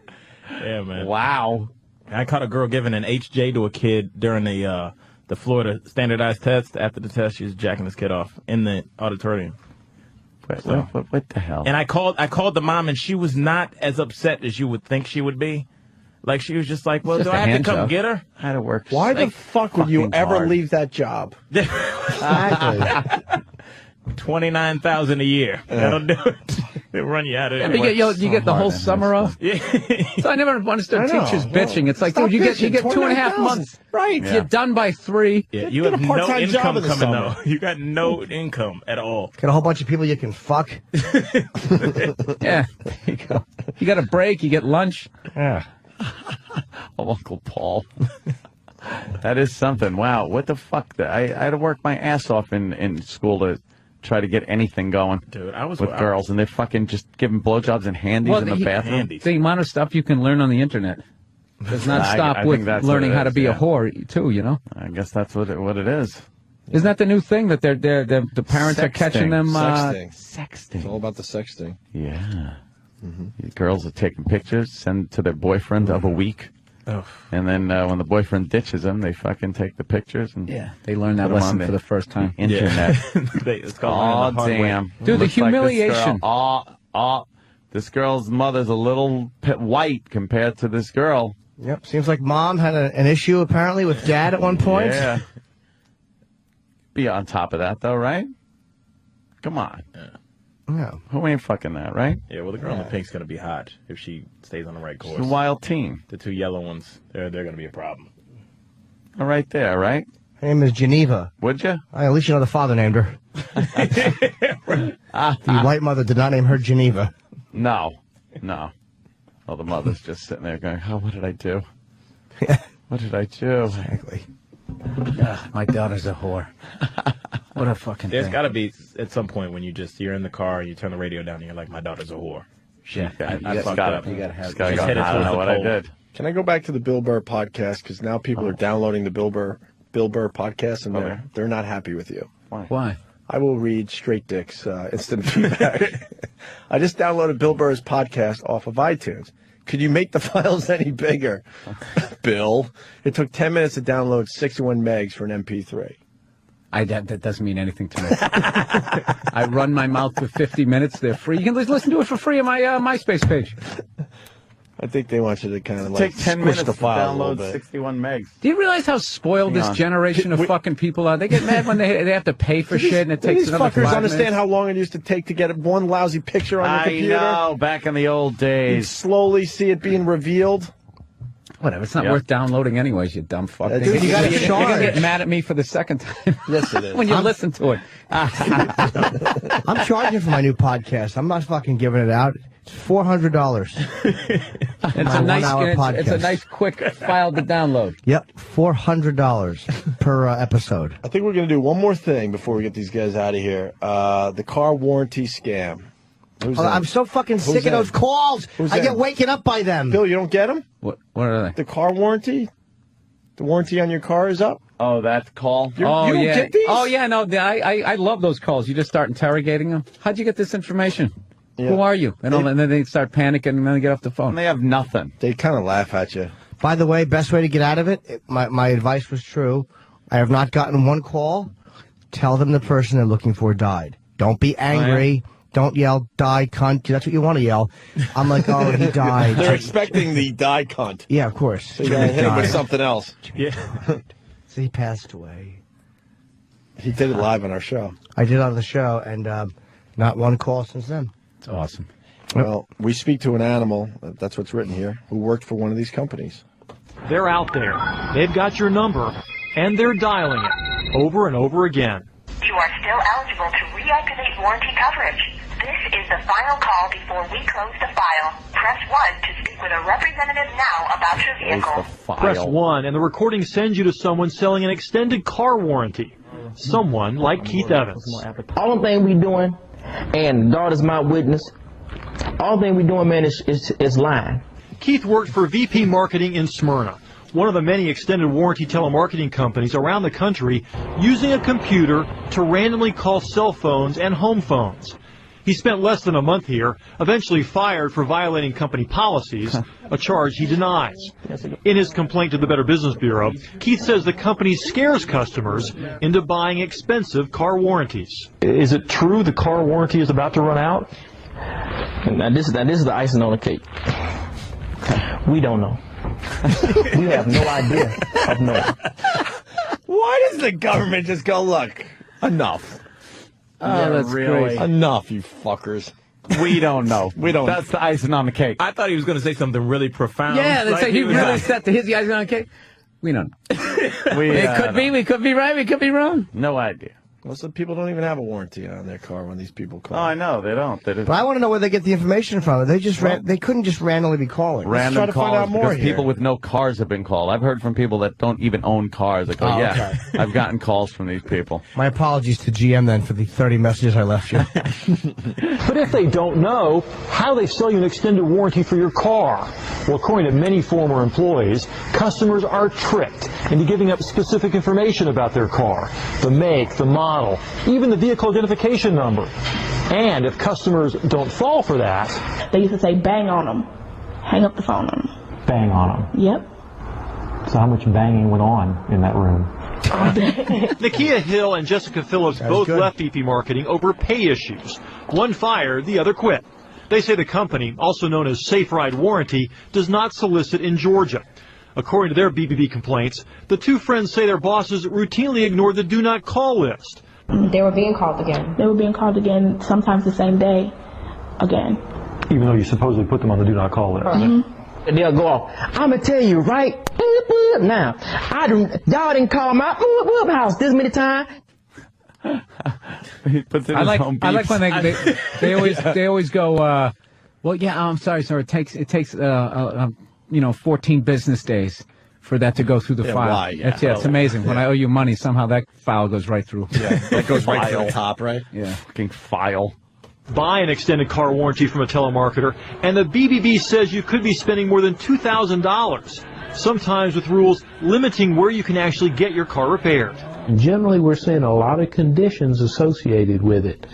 Yeah, man. Wow. I caught a girl giving an HJ to a kid during the Florida standardized test. After the test, she was jacking this kid off in the auditorium. What the hell? And I called the mom, and she was not as upset as you would think she would be. Like, she was just like, well, do I have to come get her? How to work? Why the fuck would you ever hard. leave that job? $29,000 a year. That'll do it. They'll run you out of it. You get the whole summer off. Yeah. So I never understood teachers bitching. It's like, dude, you get 2.5 months. Right. You're done by 3. Yeah, you Get have a no part-time job income in the coming summer. though. You got no income at all. Got a whole bunch of people you can fuck. Yeah. There you go. You got a break. You get lunch. Yeah. Oh, Uncle Paul. That is something. Wow. What the fuck? I had to work my ass off in school to try to get anything going. Dude, I was with girls, and they're fucking just giving blowjobs and handies in the bathroom. The amount of stuff you can learn on the internet does not stop with learning how to be a whore, too, you know? I guess that's what it is. Isn't that the new thing that the parents are catching them? Sexting. It's all about the sexting. Yeah. Girls are taking pictures, send to their boyfriend of a week. And then when the boyfriend ditches them, they fucking take the pictures and they learn that put 'em on lesson for the first time. Internet. It's called Oh damn, Dude, the Looks like this humiliation. girl- this girl's mother's a little white compared to this girl. Yep. Seems like mom had an issue apparently with dad at one point. Yeah. Be on top of that though, right? Come on. Yeah. Who ain't fucking that, right? Yeah, well, the girl in the pink's going to be hot if she stays on the right course. She's a wild teen. The two yellow ones, they're going to be a problem. All right there, right? Her name is Geneva. Would you? At least you know the father named her. The white mother did not name her Geneva. No. Oh, the mother's just sitting there going, "Oh, what did I do? What did I do?" Exactly. My daughter's a whore. What a fucking There's thing. got to be at some point when you're in the car and you turn the radio down and you're like, my daughter's a whore. Yeah. I fucked up. You gotta have Just gotta Just go, hit it I don't towards know the what I pole. did. Can I go back to the Bill Burr podcast? Because now people are downloading the Bill Burr podcast, and they're not happy with you. Why? I will read straight dicks instant feedback. I just downloaded Bill Burr's podcast off of iTunes. Could you make the files any bigger? Bill, it took 10 minutes to download 61 megs for an MP3. That doesn't mean anything to me. I run my mouth for 50 minutes. They're free. You can listen to it for free on my MySpace page. I think they want you to kind of Take 10 minutes the to file a little download bit. 61 megs. Do you realize how spoiled Hang this on. generation of fucking people are? They get mad when they have to pay for shit and it takes These another fuckers 5 understand minutes. how long it used to take to get one lousy picture on your I computer? know, back in the old You days. slowly see it being revealed. Whatever, it's not Yeah. worth downloading anyways, you dumb fuck. Dude, you gotta You're gonna charge. get mad at me for the second time Yes, it is. when you listen to it. I'm charging for my new podcast. I'm not fucking giving it out. It's $400. It's My a nice, 1 hour it's a podcast. nice quick file to download. Yep, $400 per episode. I think we're going to do one more thing before we get these guys out of here. The car warranty scam. Who's that? I'm so fucking sick of that? those calls. Who's I that? get waken up by them. Bill, you don't get them? What are they? The car warranty? The warranty on your car is up? Oh, that call? You don't yeah. get these? Oh, yeah, no, I love those calls. You just start interrogating them. How'd you get this information? Yeah. Who are you? And then they start panicking and then they get off the phone. And they have nothing. They kind of laugh at you. By the way, best way to get out of it, my advice was true. I have not gotten one call. Tell them the person they're looking for died. Don't be angry. Don't yell, die, cunt. That's what you want to yell. I'm like, oh, he died. They're expecting the die cunt. Yeah, of course. So you got to hit him with something else. Yeah. So he passed away. He did it live on our show. I did on the show, and not one call since then. It's awesome. Well, we speak to an animal, that's what's written here, who worked for one of these companies. They're out there. They've got your number, and they're dialing it over and over again. You are still eligible to reactivate warranty coverage. This is the final call before we close the file. Press 1 to speak with a representative now about your vehicle. Press 1, and the recording sends you to someone selling an extended car warranty. Someone like Keith Evans. All the thing we doing, and God is my witness, all the thing we doing, man, is lying. Keith worked for VP Marketing in Smyrna, one of the many extended warranty telemarketing companies around the country, using a computer to randomly call cell phones and home phones. He spent less than a month here, eventually fired for violating company policies, a charge he denies. In his complaint to the Better Business Bureau, Keith says the company scares customers into buying expensive car warranties. Is it true the car warranty is about to run out? Now this is the icing on the cake. We don't know. We have no idea of knowing. Why does the government just go, look, enough? Oh, that's great. Enough, you fuckers. We don't know. We don't. That's the icing on the cake. I thought he was going to say something really profound. Yeah, that's like he was really like- set to his guys on okay. We don't know. We We could be right, we could be wrong. No idea. Most of the people don't even have a warranty on their car when these people call. Oh, I know. They don't. They just But I want to know where they get the information from. They just they couldn't just randomly be calling. random try to find calls out more because here. people with no cars have been called. I've heard from people that don't even own cars. They go, Oh, yeah, I've gotten calls from these people. My apologies to GM then for the 30 messages I left you. But if they don't know, how do they sell you an extended warranty for your car? Well, according to many former employees, customers are tricked into giving up specific information about their car, the make, the model, even the vehicle identification number. And if customers don't fall for that, They used to say, bang on them. Hang up the phone on them. bang on them. Yep. So how much banging went on in that room? Nakia Hill and Jessica Phillips both left VP Marketing over pay issues. One fired, the other quit. They say the company, also known as Safe Ride Warranty, does not solicit in Georgia. According to their BBB complaints, the two friends say their bosses routinely ignored the do not call list. They were being called again. They were being called again, sometimes the same day, again. Even though you supposedly put them on the do not call list. And they'll go off. I'm going to tell you right now, y'all didn't call my house this many times. He puts in I his home like beeps. when they always go, well, yeah, I'm sorry, sir. It takes 14 business days for that to go through the file. Why? Yeah. It's amazing. When I owe you money, somehow that file goes right through. Yeah, that goes right to the top, right? Yeah. Fucking file. Buy an extended car warranty from a telemarketer, and the BBB says you could be spending more than $2,000, sometimes with rules limiting where you can actually get your car repaired. Generally, we're seeing a lot of conditions associated with it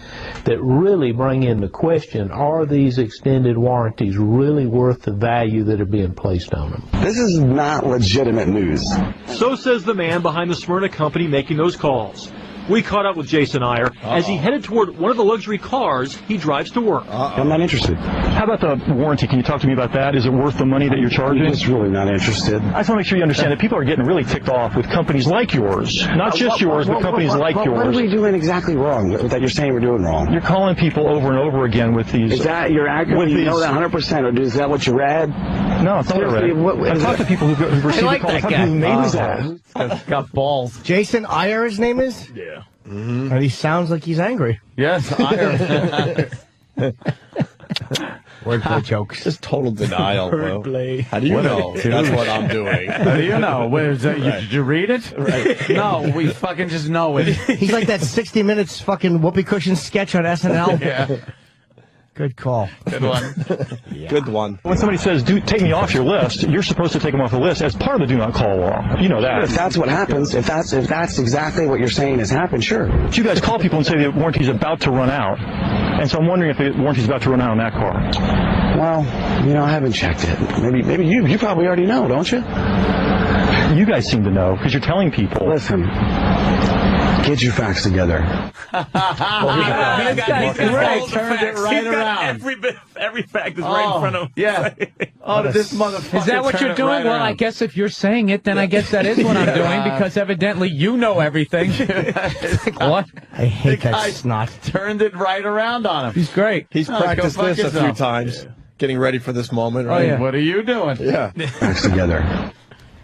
that really bring into question, are these extended warranties really worth the value that are being placed on them? This is not legitimate news. So says the man behind the Smyrna company making those calls. We caught up with Jason Iyer as he headed toward one of the luxury cars he drives to work. I'm not interested. How about the warranty? Can you talk to me about that? Is it worth the money that you're charging? I'm just really not interested. I just want to make sure you understand that people are getting really ticked off with companies like yours. Not just yours, but companies like yours. What are we doing exactly wrong that you're saying we're doing wrong? You're calling people over and over again with these... Is that your accurate? You know that 100%, or is that what you read? No, it's not what I read. I've talked to people who've received the calls. Who made that? Got balls. Jason Iyer, his name is? Yeah. Mm-hmm. And he sounds like he's angry. Yes, Iyer. Wordplay jokes. Just total denial, bro. Wordplay. How do you know? That's what I'm doing. How do you know? Did you read it? Right. No, we fucking just know it. He's like that 60 Minutes fucking whoopee cushion sketch on SNL. Yeah. Good call. Good one. Good one. When somebody says, take me off your list, you're supposed to take them off the list as part of the do not call law. You know that. If that's what happens, if that's exactly what you're saying has happened, sure. But you guys call people and say the warranty's about to run out. And so I'm wondering if the warranty's about to run out on that car. Well, I haven't checked it. Maybe you probably already know, don't you? You guys seem to know because you're telling people. Listen, get your facts together. This guy turned it right around. Every fact is right in front of him. Yeah. This motherfucker. Is that what you're doing? Well, I guess if you're saying it, then I guess that is what I'm doing, because evidently you know everything. What? I hate that snot. Turned it right around on him. He's great. He's practiced this a few times, getting ready for this moment, right? Oh, yeah. What are you doing? Yeah. Facts together.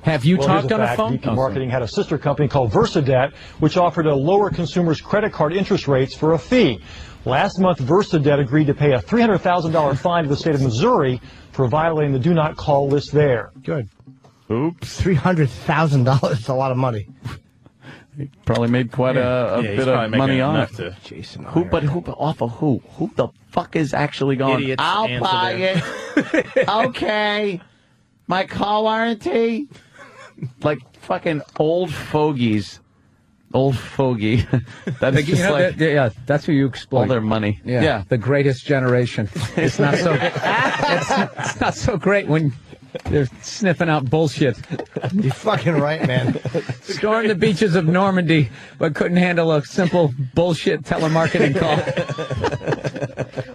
Have you talked on the phone? VP Marketing had a sister company called VersaDebt, which offered to lower consumers' credit card interest rates for a fee. Last month, VersaDebt agreed to pay a $300,000 fine to the state of Missouri for violating the do not call list there. Good. Oops. $300,000 is a lot of money. He probably made quite a bit of money on it. Jason Who? But off of who? Who the fuck is actually going? Idiots I'll answer buy it. Okay. My car warranty. Like fucking old fogies. Old fogey. That's just like, yeah, that's who you exploit. all their money. Yeah, the greatest generation. It's not so. It's not so great when they're sniffing out bullshit. You're fucking right, man. Stormed the beaches of Normandy, but couldn't handle a simple bullshit telemarketing call.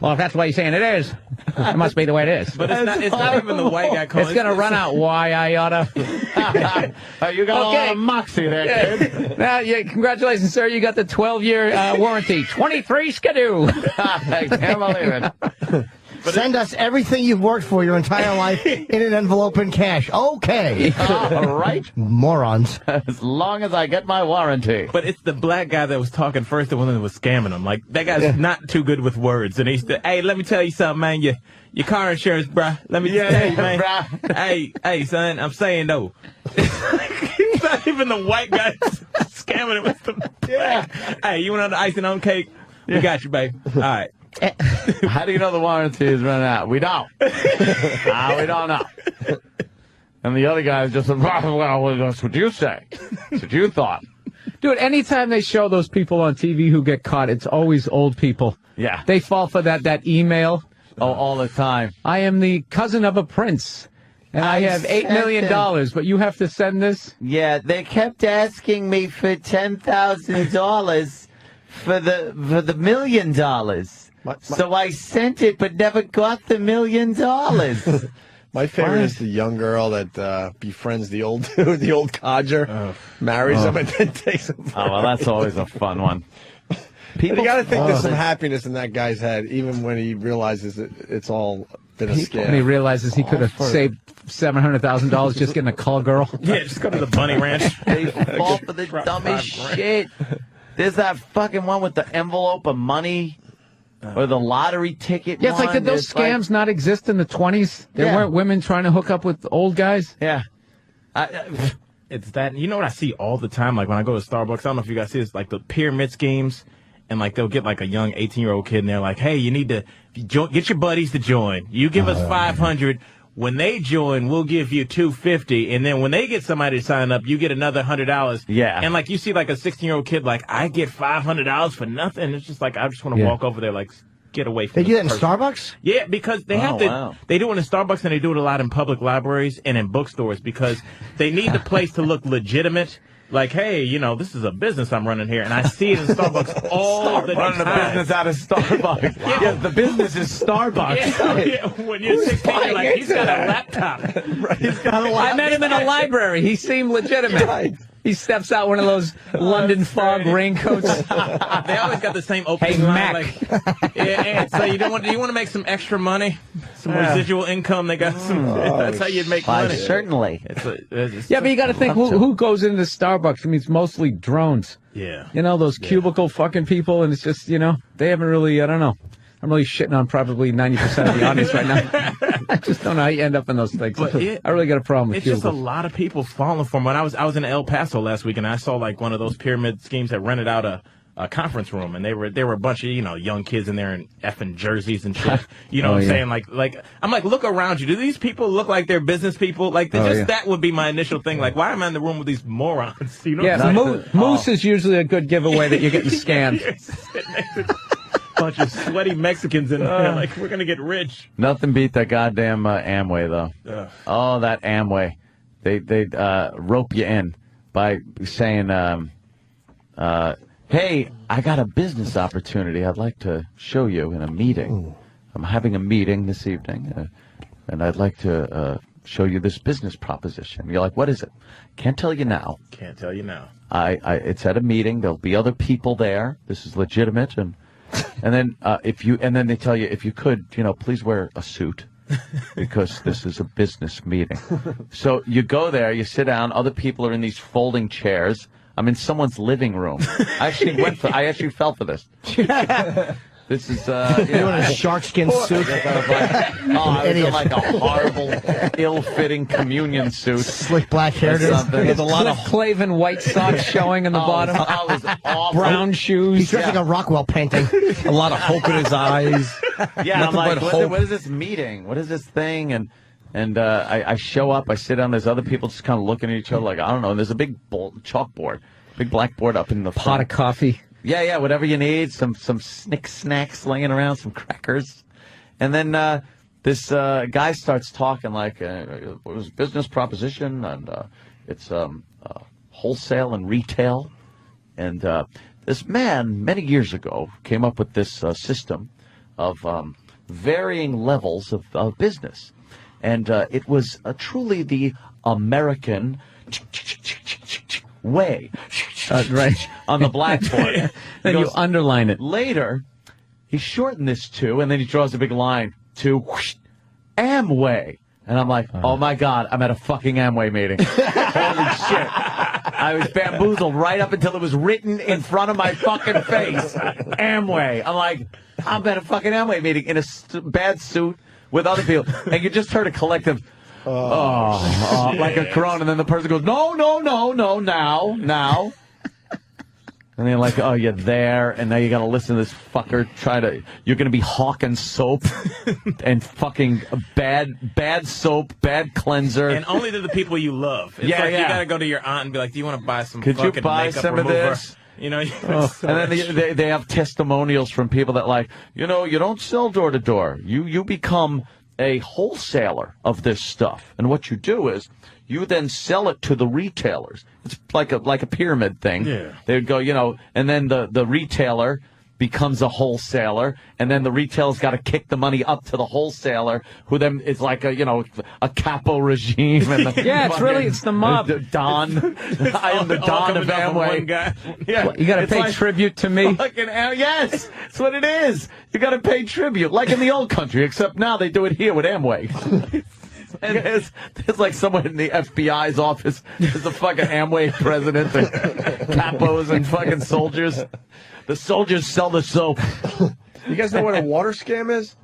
Well, if that's the way you're saying it is, it must be the way it is. But it's not even the white guy calling. It's going to run out. Why I oughta. You got a lot of moxie there, kid. Now, congratulations, sir. You got the 12-year warranty. 23 skidoo. I can't believe it. Send us everything you've worked for your entire life in an envelope in cash. Okay. All right. Morons. As long as I get my warranty. But it's the black guy that was talking first, the one that was scamming him. Like, that guy's not too good with words. And he's hey, let me tell you something, man. Your car insurance, bruh. Let me just tell you, man. Hey, son, I'm saying, though. It's not even the white guy scamming him. It's the black. Hey, you want the icing on cake? We got you, babe. All right. How do you know the warranty is running out? We don't. We don't know. And the other guy just said, well, that's what you say. That's what you thought. Dude, anytime they show those people on TV who get caught, it's always old people. Yeah. They fall for that email. Oh, all the time. I am the cousin of a prince. And I have $8 million, but you have to send this? Yeah, they kept asking me for $10,000 for the $1 million. So I sent it, but never got the $1 million. My favorite is the young girl that befriends the old dude, the old codger, marries him, and then takes him. Oh, well, that's always a fun one. You got to think there's some happiness in that guy's head, even when he realizes it's all been a scam. When he realizes he could have saved $700,000 just getting a call girl. Yeah, just go to the bunny ranch. They fall for the dumbest shit. There's that fucking one with the envelope of money. Or the lottery ticket. Yeah, it's like, did those scams not exist in the 20s? There weren't women trying to hook up with old guys? Yeah. It's that. You know what I see all the time? Like when I go to Starbucks, I don't know if you guys see this, like the pyramid schemes. And like they'll get like a young 18-year-old kid and they're like, hey, you need to get your buddies to join. You give us $500. When they join, we'll give you $250, and then when they get somebody to sign up, you get another $100. Yeah. And like you see like a 16-year-old kid like, I get $500 for nothing. It's just like I just want to walk over there like get away from. They do that in person. Starbucks? Yeah, because they have to. Wow. They do it in Starbucks and they do it a lot in public libraries and in bookstores because they need the place to look legitimate. Like, hey, you know, this is a business I'm running here, and I see it in Starbucks all the time. Running a business out of Starbucks. Yeah, the business is Starbucks. Yeah, when you're 16, you're like, he's got a laptop. He's got a laptop. I met him in a library. He seemed legitimate. He steps out one of those London fog raincoats. They always got the same opening line. Like, yeah, so you want to make some extra money, some residual income. They got some. That's how you'd make money. Certainly. Yeah, but you got to think who goes into Starbucks. I mean, it's mostly drones. Yeah. You know, those cubicle fucking people, and it's just, you know, they haven't really, I don't know. I'm really shitting on probably 90% of the audience right now. I just don't know how you end up in those things. But I really got a problem with it's just a cubicles. lot of people falling for them. When I was in El Paso last week, and I saw like one of those pyramid schemes that rented out a conference room, and there were a bunch of young kids in there in effing jerseys and shit. You know what I'm saying? Like I'm like, look around you. Do these people look like they're business people? Like that would be my initial thing. Like, why am I in the room with these morons? You know? Moose is usually a good giveaway that you're getting scammed. Bunch of sweaty Mexicans in there, like we're gonna get rich. Nothing beat that goddamn Amway though. Oh, that Amway, they rope you in by saying, "Hey, I got a business opportunity. I'd like to show you in a meeting. I'm having a meeting this evening, and I'd like to show you this business proposition." You're like, "What is it?" Can't tell you now. Can't tell you now. It's at a meeting. There'll be other people there. This is legitimate, and then then they tell you, if you could, please wear a suit because this is a business meeting. So you go there, you sit down. Other people are in these folding chairs. I'm in someone's living room. I actually fell for this. This is you're in a sharkskin suit. I was in like a horrible, ill-fitting communion suit. Slick black hair. With a lot of Clavin white socks showing in the bottom. It was awful. Brown shoes. He's dressed like a Rockwell painting. A lot of hope in his eyes. Yeah, I'm like, what is this meeting? What is this thing? And I show up, I sit down, there's other people just kind of looking at each other like, I don't know, and there's a big chalkboard, big blackboard up in the pot of coffee. Yeah, whatever you need, some snacks laying around, some crackers. And then this guy starts talking like, it was a business proposition, and it's wholesale and retail. And this man, many years ago, came up with this system of varying levels of business. And it was truly the American way, right, on the blackboard. Then you underline it. Later, he shortened this to, and then he draws a big line to Amway. And I'm like, oh my God, I'm at a fucking Amway meeting. Holy shit. I was bamboozled right up until it was written in front of my fucking face. Amway. I'm like, I'm at a fucking Amway meeting in a bad suit with other people. And you just heard a collective, like a Corona. And then the person goes, no, now. And they're like, oh, you're there, and now you got to listen to this fucker you're going to be hawking soap and fucking bad soap, bad cleanser. And only to the people you love. It's you got to go to your aunt and be like, do you want to buy some Could fucking you buy makeup some remover? of this? And then they have testimonials from people that like, you don't sell door to door. You become a wholesaler of this stuff. And what you do is you then sell it to the retailers. It's like a pyramid thing. Yeah. They would go, and then the retailer becomes a wholesaler, and then the retailer's got to kick the money up to the wholesaler, who then is like a capo regime. And it's the mob. Don. I am the Don of Amway. Yeah, you got to pay tribute to me. Yes, that's what it is. You got to pay tribute, like in the old country, except now they do it here with Amway. And there's like someone in the FBI's office. There's a fucking Amway president and capos and fucking soldiers. The soldiers sell the soap. You guys know what a water scam is?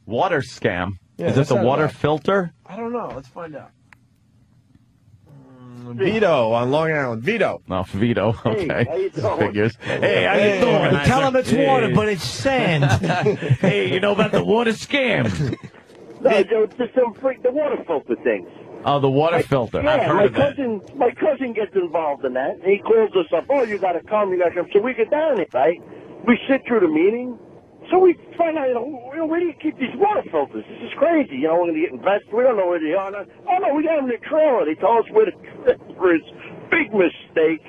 Water scam? Yeah, is it the water filter? I don't know. Let's find out. Vito on Long Island. Vito. No, Vito. Okay. Hey, how you doing? Figures. Hey, how you doing? Tell him it's water, but it's sand. Hey, you know about the water scam? No, Joe, it's just the water filter things. Oh, the water filter. Yeah, I've heard of that. My cousin gets involved in that. He calls us up. Oh, you got to come. So we get down there, right? We sit through the meeting. So we find out, where do you keep these water filters? This is crazy. We're going to get invested. We don't know where they are. Oh, no, we got them in the trailer. They told us where the trailer is. Big mistake.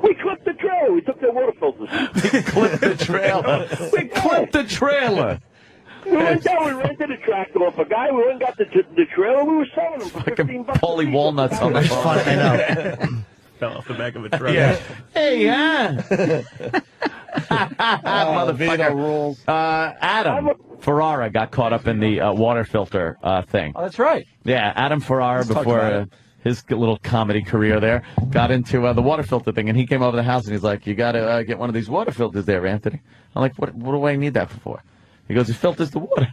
We clipped the trailer. We took their water filters. We clipped the trailer. We clipped the trailer. We went down, we rented a tractor off a guy, we went and got the trailer, we were selling them for $15. Paulie Walnuts on the phone. I know. Fell off the back of a truck. Yeah. Hey, Vito rules. Adam Ferrara got caught up in the water filter thing. Oh, that's right. Yeah, Adam Ferrara, before his little comedy career there, got into the water filter thing, and he came over to the house, and he's like, you got to get one of these water filters there, Anthony. I'm like, what do I need that for? He goes, it filters the water.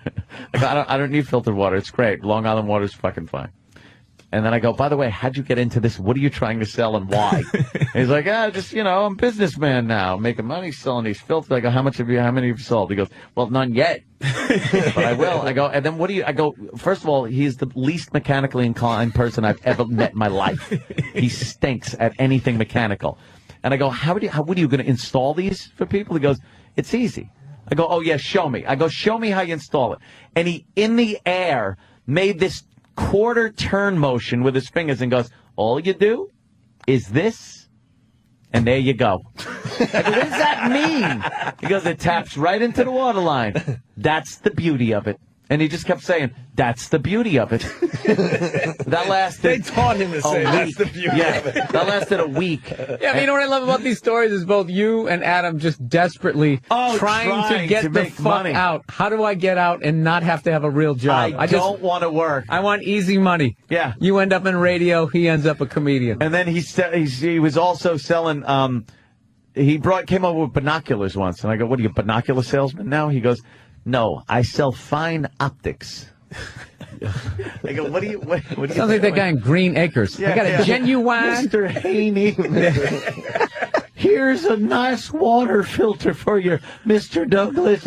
Like, I don't need filtered water. It's great. Long Island water is fucking fine. And then I go, by the way, how'd you get into this? What are you trying to sell and why? And he's like, I'm a businessman now, making money selling these filters. I go, how many have you sold? He goes, well, none yet. But I will. I go, and then I go, first of all, he's the least mechanically inclined person I've ever met in my life. He stinks at anything mechanical. And I go, what are you going to install these for people? He goes, it's easy. I go, oh, yeah, show me. I go, show me how you install it. And he, in the air, made this quarter turn motion with his fingers and goes, all you do is this, and there you go. I go, what does that mean? He goes, it taps right into the water line. That's the beauty of it. And he just kept saying, that's the beauty of it. That lasted. They taught him to say, that's the beauty of it. That lasted a week. Yeah, you know what I love about these stories is both you and Adam just desperately trying to get the fuck money out. How do I get out and not have to have a real job? I don't want to work. I want easy money. Yeah. You end up in radio. He ends up a comedian. And then he was also selling. Came over with binoculars once, and I go, "What are you, binocular salesman now?" He goes, "No, I sell fine optics." I go, what do you Sounds like that guy in Green Acres. I got a genuine Mr. Haney. Here's a nice water filter for you, Mr. Douglas.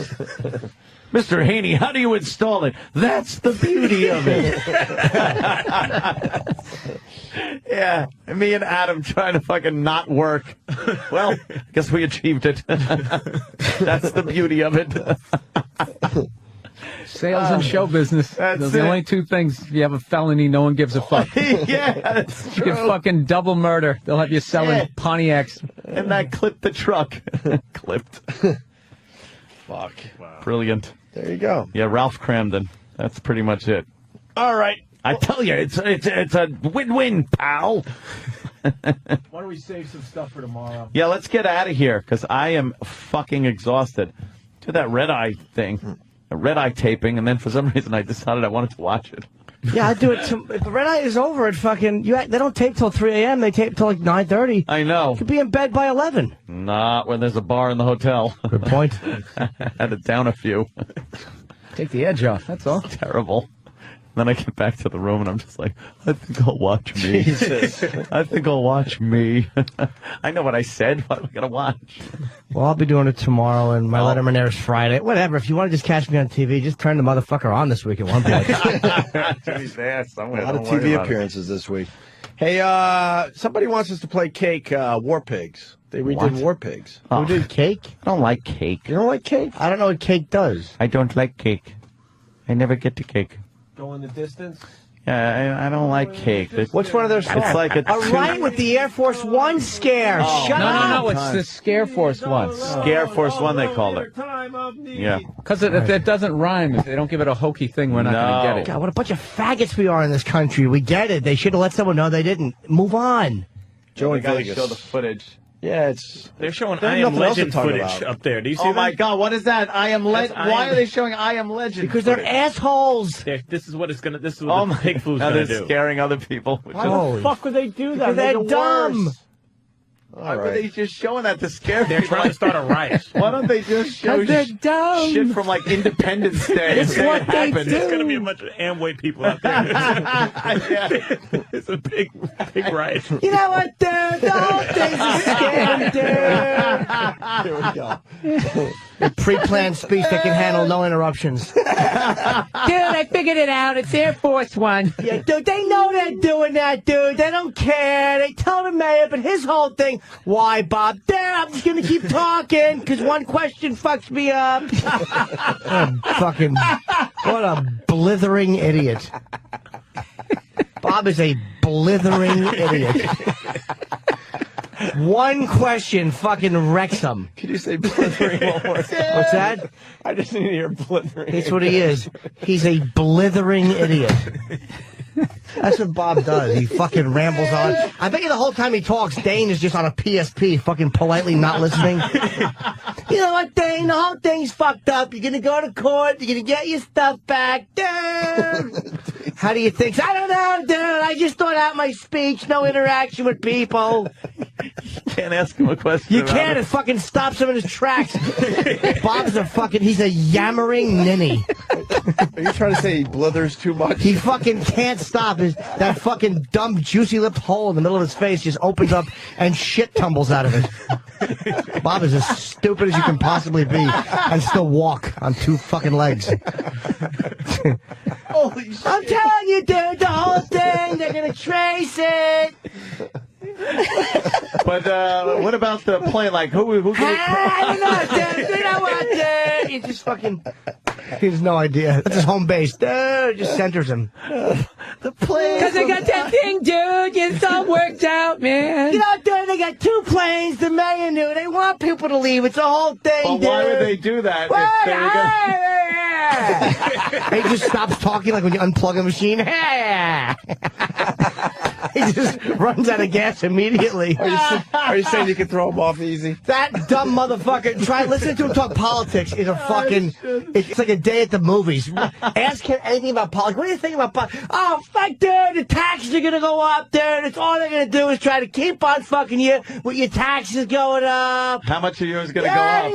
Mr. Haney, how do you install it? That's the beauty of it. Yeah, me and Adam trying to fucking not work. Well, I guess we achieved it. That's the beauty of it. Sales and show business. Those are the only two things. If you have a felony, no one gives a fuck. Yeah, that's true. You fucking double murder. They'll have you selling Pontiacs. And that clipped the truck. Clipped. Fuck. Wow. Brilliant. There you go. Yeah, Ralph Cramden. That's pretty much it. All right. I tell you, it's a win-win, pal. Why don't we save some stuff for tomorrow? Yeah, let's get out of here, because I am fucking exhausted. Do that red-eye thing, a red-eye taping, and then for some reason I decided I wanted to watch it. Yeah, I do it. If the red eye is over at fucking, they don't tape till 3 a.m. They tape till like 9:30. I know. You could be in bed by 11. Not when there's a bar in the hotel. Good point. Had to down a few. Take the edge off. That's all. Terrible. Then I get back to the room and I'm just like, I think I'll watch me. Jesus. I think I'll watch me. I know what I said. What am I going to watch? Well, I'll be doing it tomorrow, and my Letterman airs Friday. Whatever. If you want to just catch me on TV, just turn the motherfucker on this week at one point. He's there somewhere. A lot of TV appearances this week. Hey, somebody wants us to play Cake War Pigs. We did War Pigs. Oh. Who did Cake? I don't like cake. You don't like cake? I don't know what cake does. I don't like cake. I never get to cake. Go in the distance. Yeah, I don't like cake. What's one of their songs? It's like a All right, with the Air Force One scare. Shut up. No, it's the Scare Force one. Scare Force One, they called it. Yeah. Because it doesn't rhyme. If they don't give it a hokey thing, we're not going to get it. God, what a bunch of faggots we are in this country. We get it. They should have let someone know they didn't. Move on. Joe in They gotta Vegas. show the footage. Yeah, it's. They're showing There's I Am nothing else to Legend talk footage about. up there. Do you see Oh that? my God, what is that? I Am Legend. That's I Why Am- are they showing I Am Legend? Because they're footage? assholes. This is what it's gonna. This is Oh what my! the pig food's Now gonna they're do. scaring other people. Why the fuck would they do that? Because they're Make it dumb. worse. Why were they just showing that to scare They're people? trying to start a riot. Why don't they just show 'Cause they're dumb. shit from like Independence Day? It's what they do. There's gonna be a bunch of Amway people out there. Yeah. It's a big riot. You know what, dude? The whole thing's a scam, dude. Here we go. A pre-planned speech that can handle no interruptions. Dude, I figured it out. It's Air Force One. Yeah, dude, they know they're doing that, dude. They don't care. They tell the mayor, but his whole thing, why, Bob? There, I'm just going to keep talking, because one question fucks me up. What a blithering idiot. Bob is a blithering idiot. One question fucking wrecks him. Can you say blithering one more time? What's that? I just need to hear blithering. That's what he is. He's a blithering idiot. That's what Bob does. He fucking rambles on. I bet you the whole time he talks, Dane is just on a PSP, fucking politely not listening. You know what, Dane? The whole thing's fucked up. You're gonna go to court. You're gonna get your stuff back. Dude. How do you think? I don't know, dude. I just thought out my speech. No interaction with people. Can't ask him a question. You about can't. it. It fucking stops him in his tracks. Bob's a fucking, he's a yammering ninny. Are you trying to say he blithers too much? He fucking can't stop. That fucking dumb, juicy-lipped hole in the middle of his face just opens up and shit tumbles out of it. Bob is as stupid as you can possibly be and still walk on two fucking legs. Holy shit. I'm telling you, dude, the whole thing, they're gonna trace it. But what about the plane? Like, who I don't know, dude. You know what, dude? He just fucking... He has no idea. That's his home base. Dude, it just centers him. The plane. Because they got that thing, dude. It's all worked out, man. You know, dude, they got two planes. The mayor knew. They want people to leave. It's a whole thing, Well, dude. why would they do that? He just stops talking like when you unplug a machine. He just runs out of gas immediately. Are you saying you can throw him off easy? That dumb motherfucker. Try listening to him talk politics is a fucking. It's like a day at the movies. Ask him anything about politics. What do you think about politics? Oh, fuck, dude. The taxes are gonna go up, dude. It's all they're gonna do is try to keep on fucking you with your taxes going up. How much of yours is going to go up?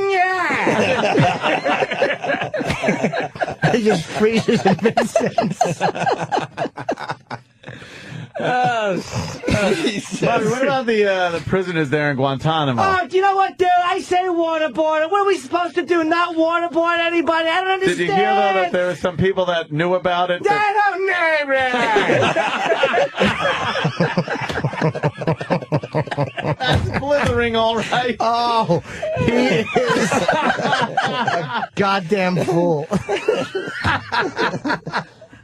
Yeah. He just freezes in mid-sentence. Bobby, what about the prisoners there in Guantanamo? Oh, do you know what, dude? I say waterboard. What are we supposed to do? Not waterboard anybody? I don't understand. Did you hear, though, that there were some people that knew about it? That's blithering, all right. Oh, he is a goddamn fool.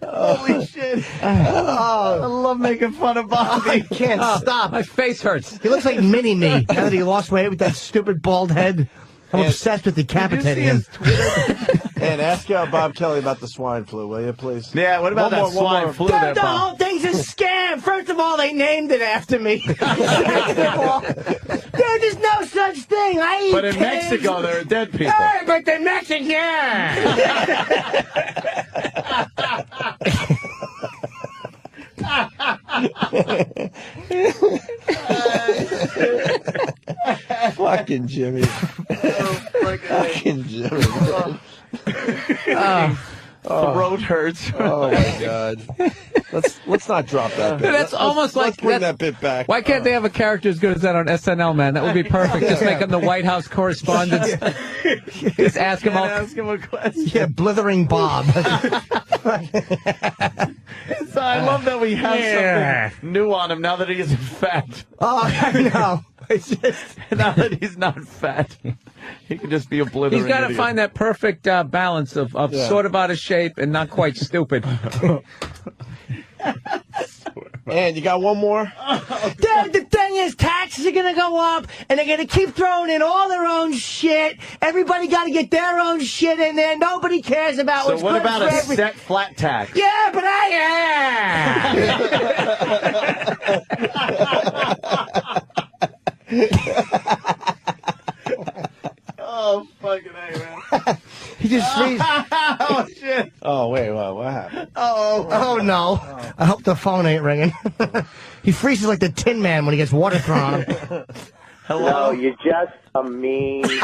Holy shit. I love making fun of Bobby. I can't stop. My face hurts. He looks like Mini-Me now that he lost weight with that stupid bald head. I'm obsessed with decapitating him. And ask Bob Kelly about the swine flu, will you, please? Yeah, what about that swine flu there, The Bob? whole thing's a scam. First of all, they named it after me. Second of all, there's no such thing. I eat But in pigs. Mexico, there are dead people. Hey, but the Mexicans. Fucking Jimmy. Fucking Jimmy. Throat hurts. Oh my God. Let's not drop that bit. That's almost let's like bring that bit back. Why can't they have a character as good as that on SNL, man? That would be perfect. Just make him the White House correspondent. Just ask him all. Ask him a question. Yeah, blithering Bob. So I love that we have something new on him now that he isn't fat. Oh, I know. It's just Now that he's not fat. He could just be obliterated. He's got to find that perfect balance of sort of out of shape and not quite stupid. And you got one more? Dude, the thing is, taxes are gonna go up, and they're gonna keep throwing in all their own shit. Everybody got to get their own shit in there. Nobody cares about what's So what good about for a every- set flat tax? Yeah, but Oh, fucking A, man. He just freezes. Oh, shit. Oh, wait, what happened? Oh no! I hope the phone ain't ringing. He freezes like the Tin Man when he gets water thrown on him. No, you're just a mean. I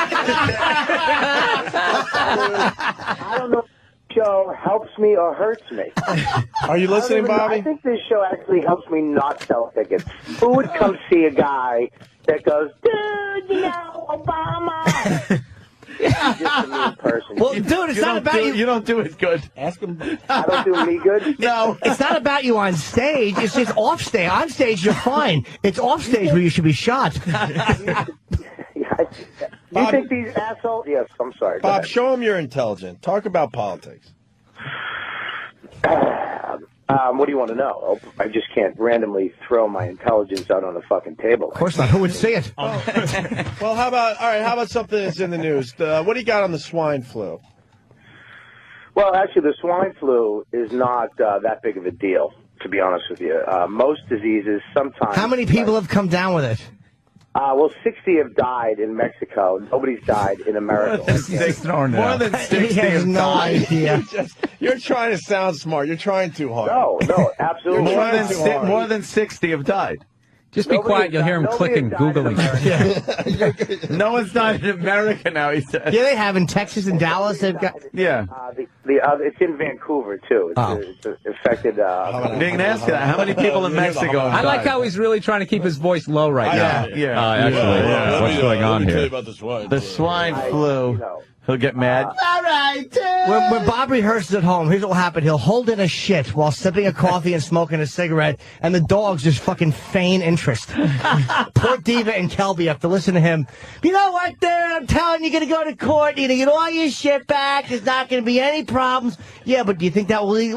don't know if this show helps me or hurts me. Are you listening, Bobby? I think this show actually helps me not sell tickets. Who would come see a guy that goes, dude, you know, Obama? He's just a mean person. Well, dude, it's not about you. You don't do it good. Ask him. I don't do me good? No, it's not about you on stage. It's just off stage. On stage, you're fine. It's off stage where you should be shot. You think these assholes... Yes, I'm sorry. Go Bob, ahead. show him you're intelligent. Talk about politics. What do you want to know? I just can't randomly throw my intelligence out on the fucking table. Of course not. Who would see it? Well, how about something that's in the news? What do you got on the swine flu? Well, actually, the swine flu is not that big of a deal, to be honest with you. Most diseases sometimes... How many people have come down with it? Well, 60 have died in Mexico. Nobody's died in America. More than 60 He has have no died. idea. You're trying to sound smart. You're trying too hard. No, absolutely. More than 60 have died. Just be quiet. You'll hear him clicking, Googling. No one's died in America now, he said. Yeah, they have in Texas and Dallas. They've got. Yeah. It's in Vancouver, too. It's affected... You can ask that. How many people in Mexico have I like died? how he's really trying to keep his voice low right now. Yeah. What's going on here? The swine flu. He'll get mad. All right. When Bob rehearses at home, here's what will happen. He'll hold in a shit while sipping a coffee and smoking a cigarette, and the dogs just fucking feign interest. Poor Diva and Kelby have to listen to him. You know what, there? I'm telling you, you're going to go to court. You're going to get all your shit back. There's not going to be any problems. Yeah, but do you think that will lead?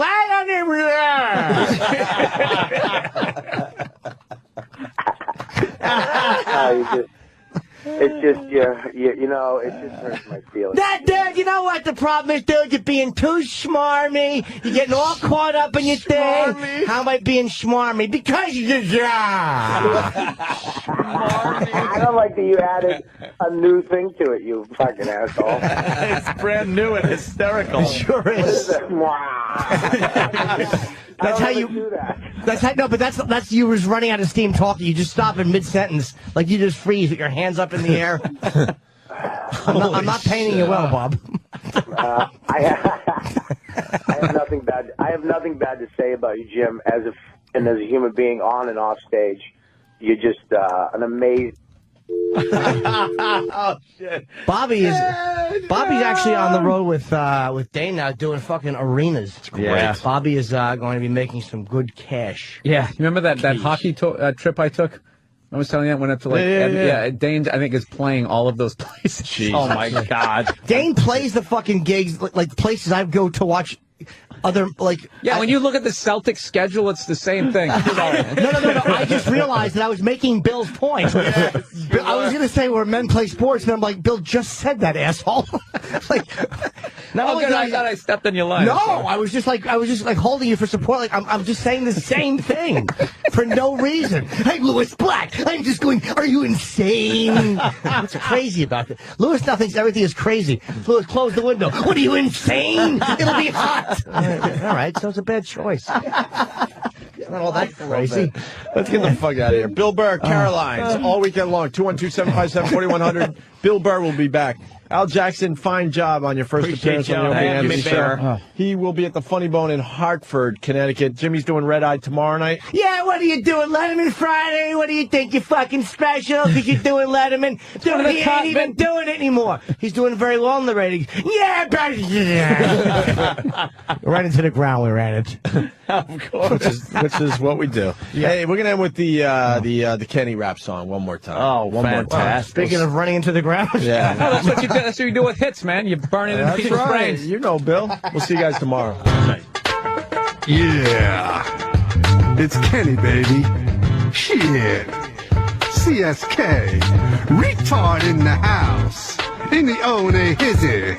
It's just, you know, it just hurts my feelings. Dude, you know what the problem is, dude? You're being too schmarmy. You're getting all caught up in your thing. How am I being schmarmy? Because you're I don't like that you added a new thing to it, you fucking asshole. It's brand new and hysterical. It sure is. That's how you do that. That's how, no, but that's you was running out of steam talking. You just stop in mid sentence, like you just freeze with your hands up in the air. I'm not painting you well, Bob. I have nothing bad. I have nothing bad to say about you, Jim. As a human being, on and off stage, you're just an amazing. Oh shit! Bobby's actually on the road with Dane now doing fucking arenas. It's great. Yeah. Bobby is going to be making some good cash. Yeah, you remember that hockey trip I took? I was telling you, I went up to Yeah. Dane, I think, is playing all of those places. Jeez. Oh my God! Dane plays the fucking gigs like places I go to watch. When you look at the Celtics schedule, it's the same thing. Sorry. No. I just realized that I was making Bill's point. I was going to say where men play sports, and I'm like, Bill just said that, asshole. I thought I stepped on your line. No, I was just like holding you for support. Like I'm just saying the same thing for no reason. Hey, Louis Black, I'm just going. Are you insane? What's crazy about it? Louis now thinks everything is crazy. Louis, close the window. What are you insane? It'll be hot. All right, so it's a bad choice. It's not all that crazy. Let's get the fuck out of here. Bill Burr, Carolines, all weekend long. 212-757-4100. Bill Burr will be back. Al Jackson, fine job on your first appearance on the Opie and Anthony show. He will be at the Funny Bone in Hartford, Connecticut. Jimmy's doing Red Eye tomorrow night. Yeah, what are you doing, Letterman Friday? What do you think? You're fucking special because you're doing Letterman? Dude, he ain't even doing it anymore. He's doing very well in the ratings. Yeah, right into the ground we ran it. Of course. Which This is what we do. Hey, we're gonna end with the Kenny rap song one more time. Oh, one fantastic. more time. Speaking of running into the ground. Yeah. No, that's what you do. That's what you do with hits, man. You burn it into That's people's right. brains. You know, Bill. We'll see you guys tomorrow. Yeah. It's Kenny, baby. Shit. CSK. Retard in the house. In the O&A hizzy.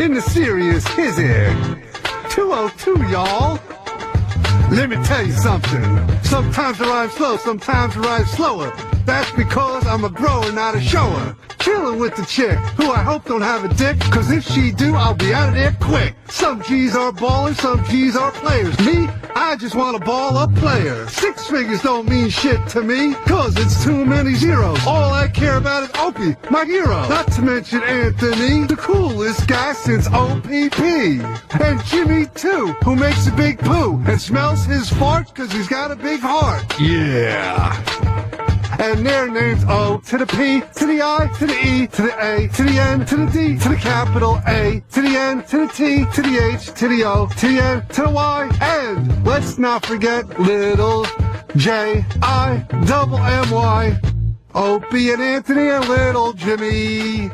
In the serious hizzy. 202, y'all. Let me tell you something. Sometimes I rhyme slow, sometimes I rhyme slower. That's because I'm a grower, not a shower. Chillin' with the chick, who I hope don't have a dick, cause if she do, I'll be out of there quick. Some G's are ballers, some G's are players. Me, I just want a ball-up player. 6 figures don't mean shit to me, cause it's too many zeros. All I care about is Opie, my hero. Not to mention Anthony, the coolest guy since OPP. And Jimmy, too, who makes a big poo and smells his fart cause he's got a big heart. Yeah. And their names O to the P, to the I, to the E, to the A, to the N, to the D, to the capital A, to the N, to the T, to the H, to the O, to the N, to the Y, and let's not forget little J-I-double-M-Y, Opie and Anthony and little Jimmy.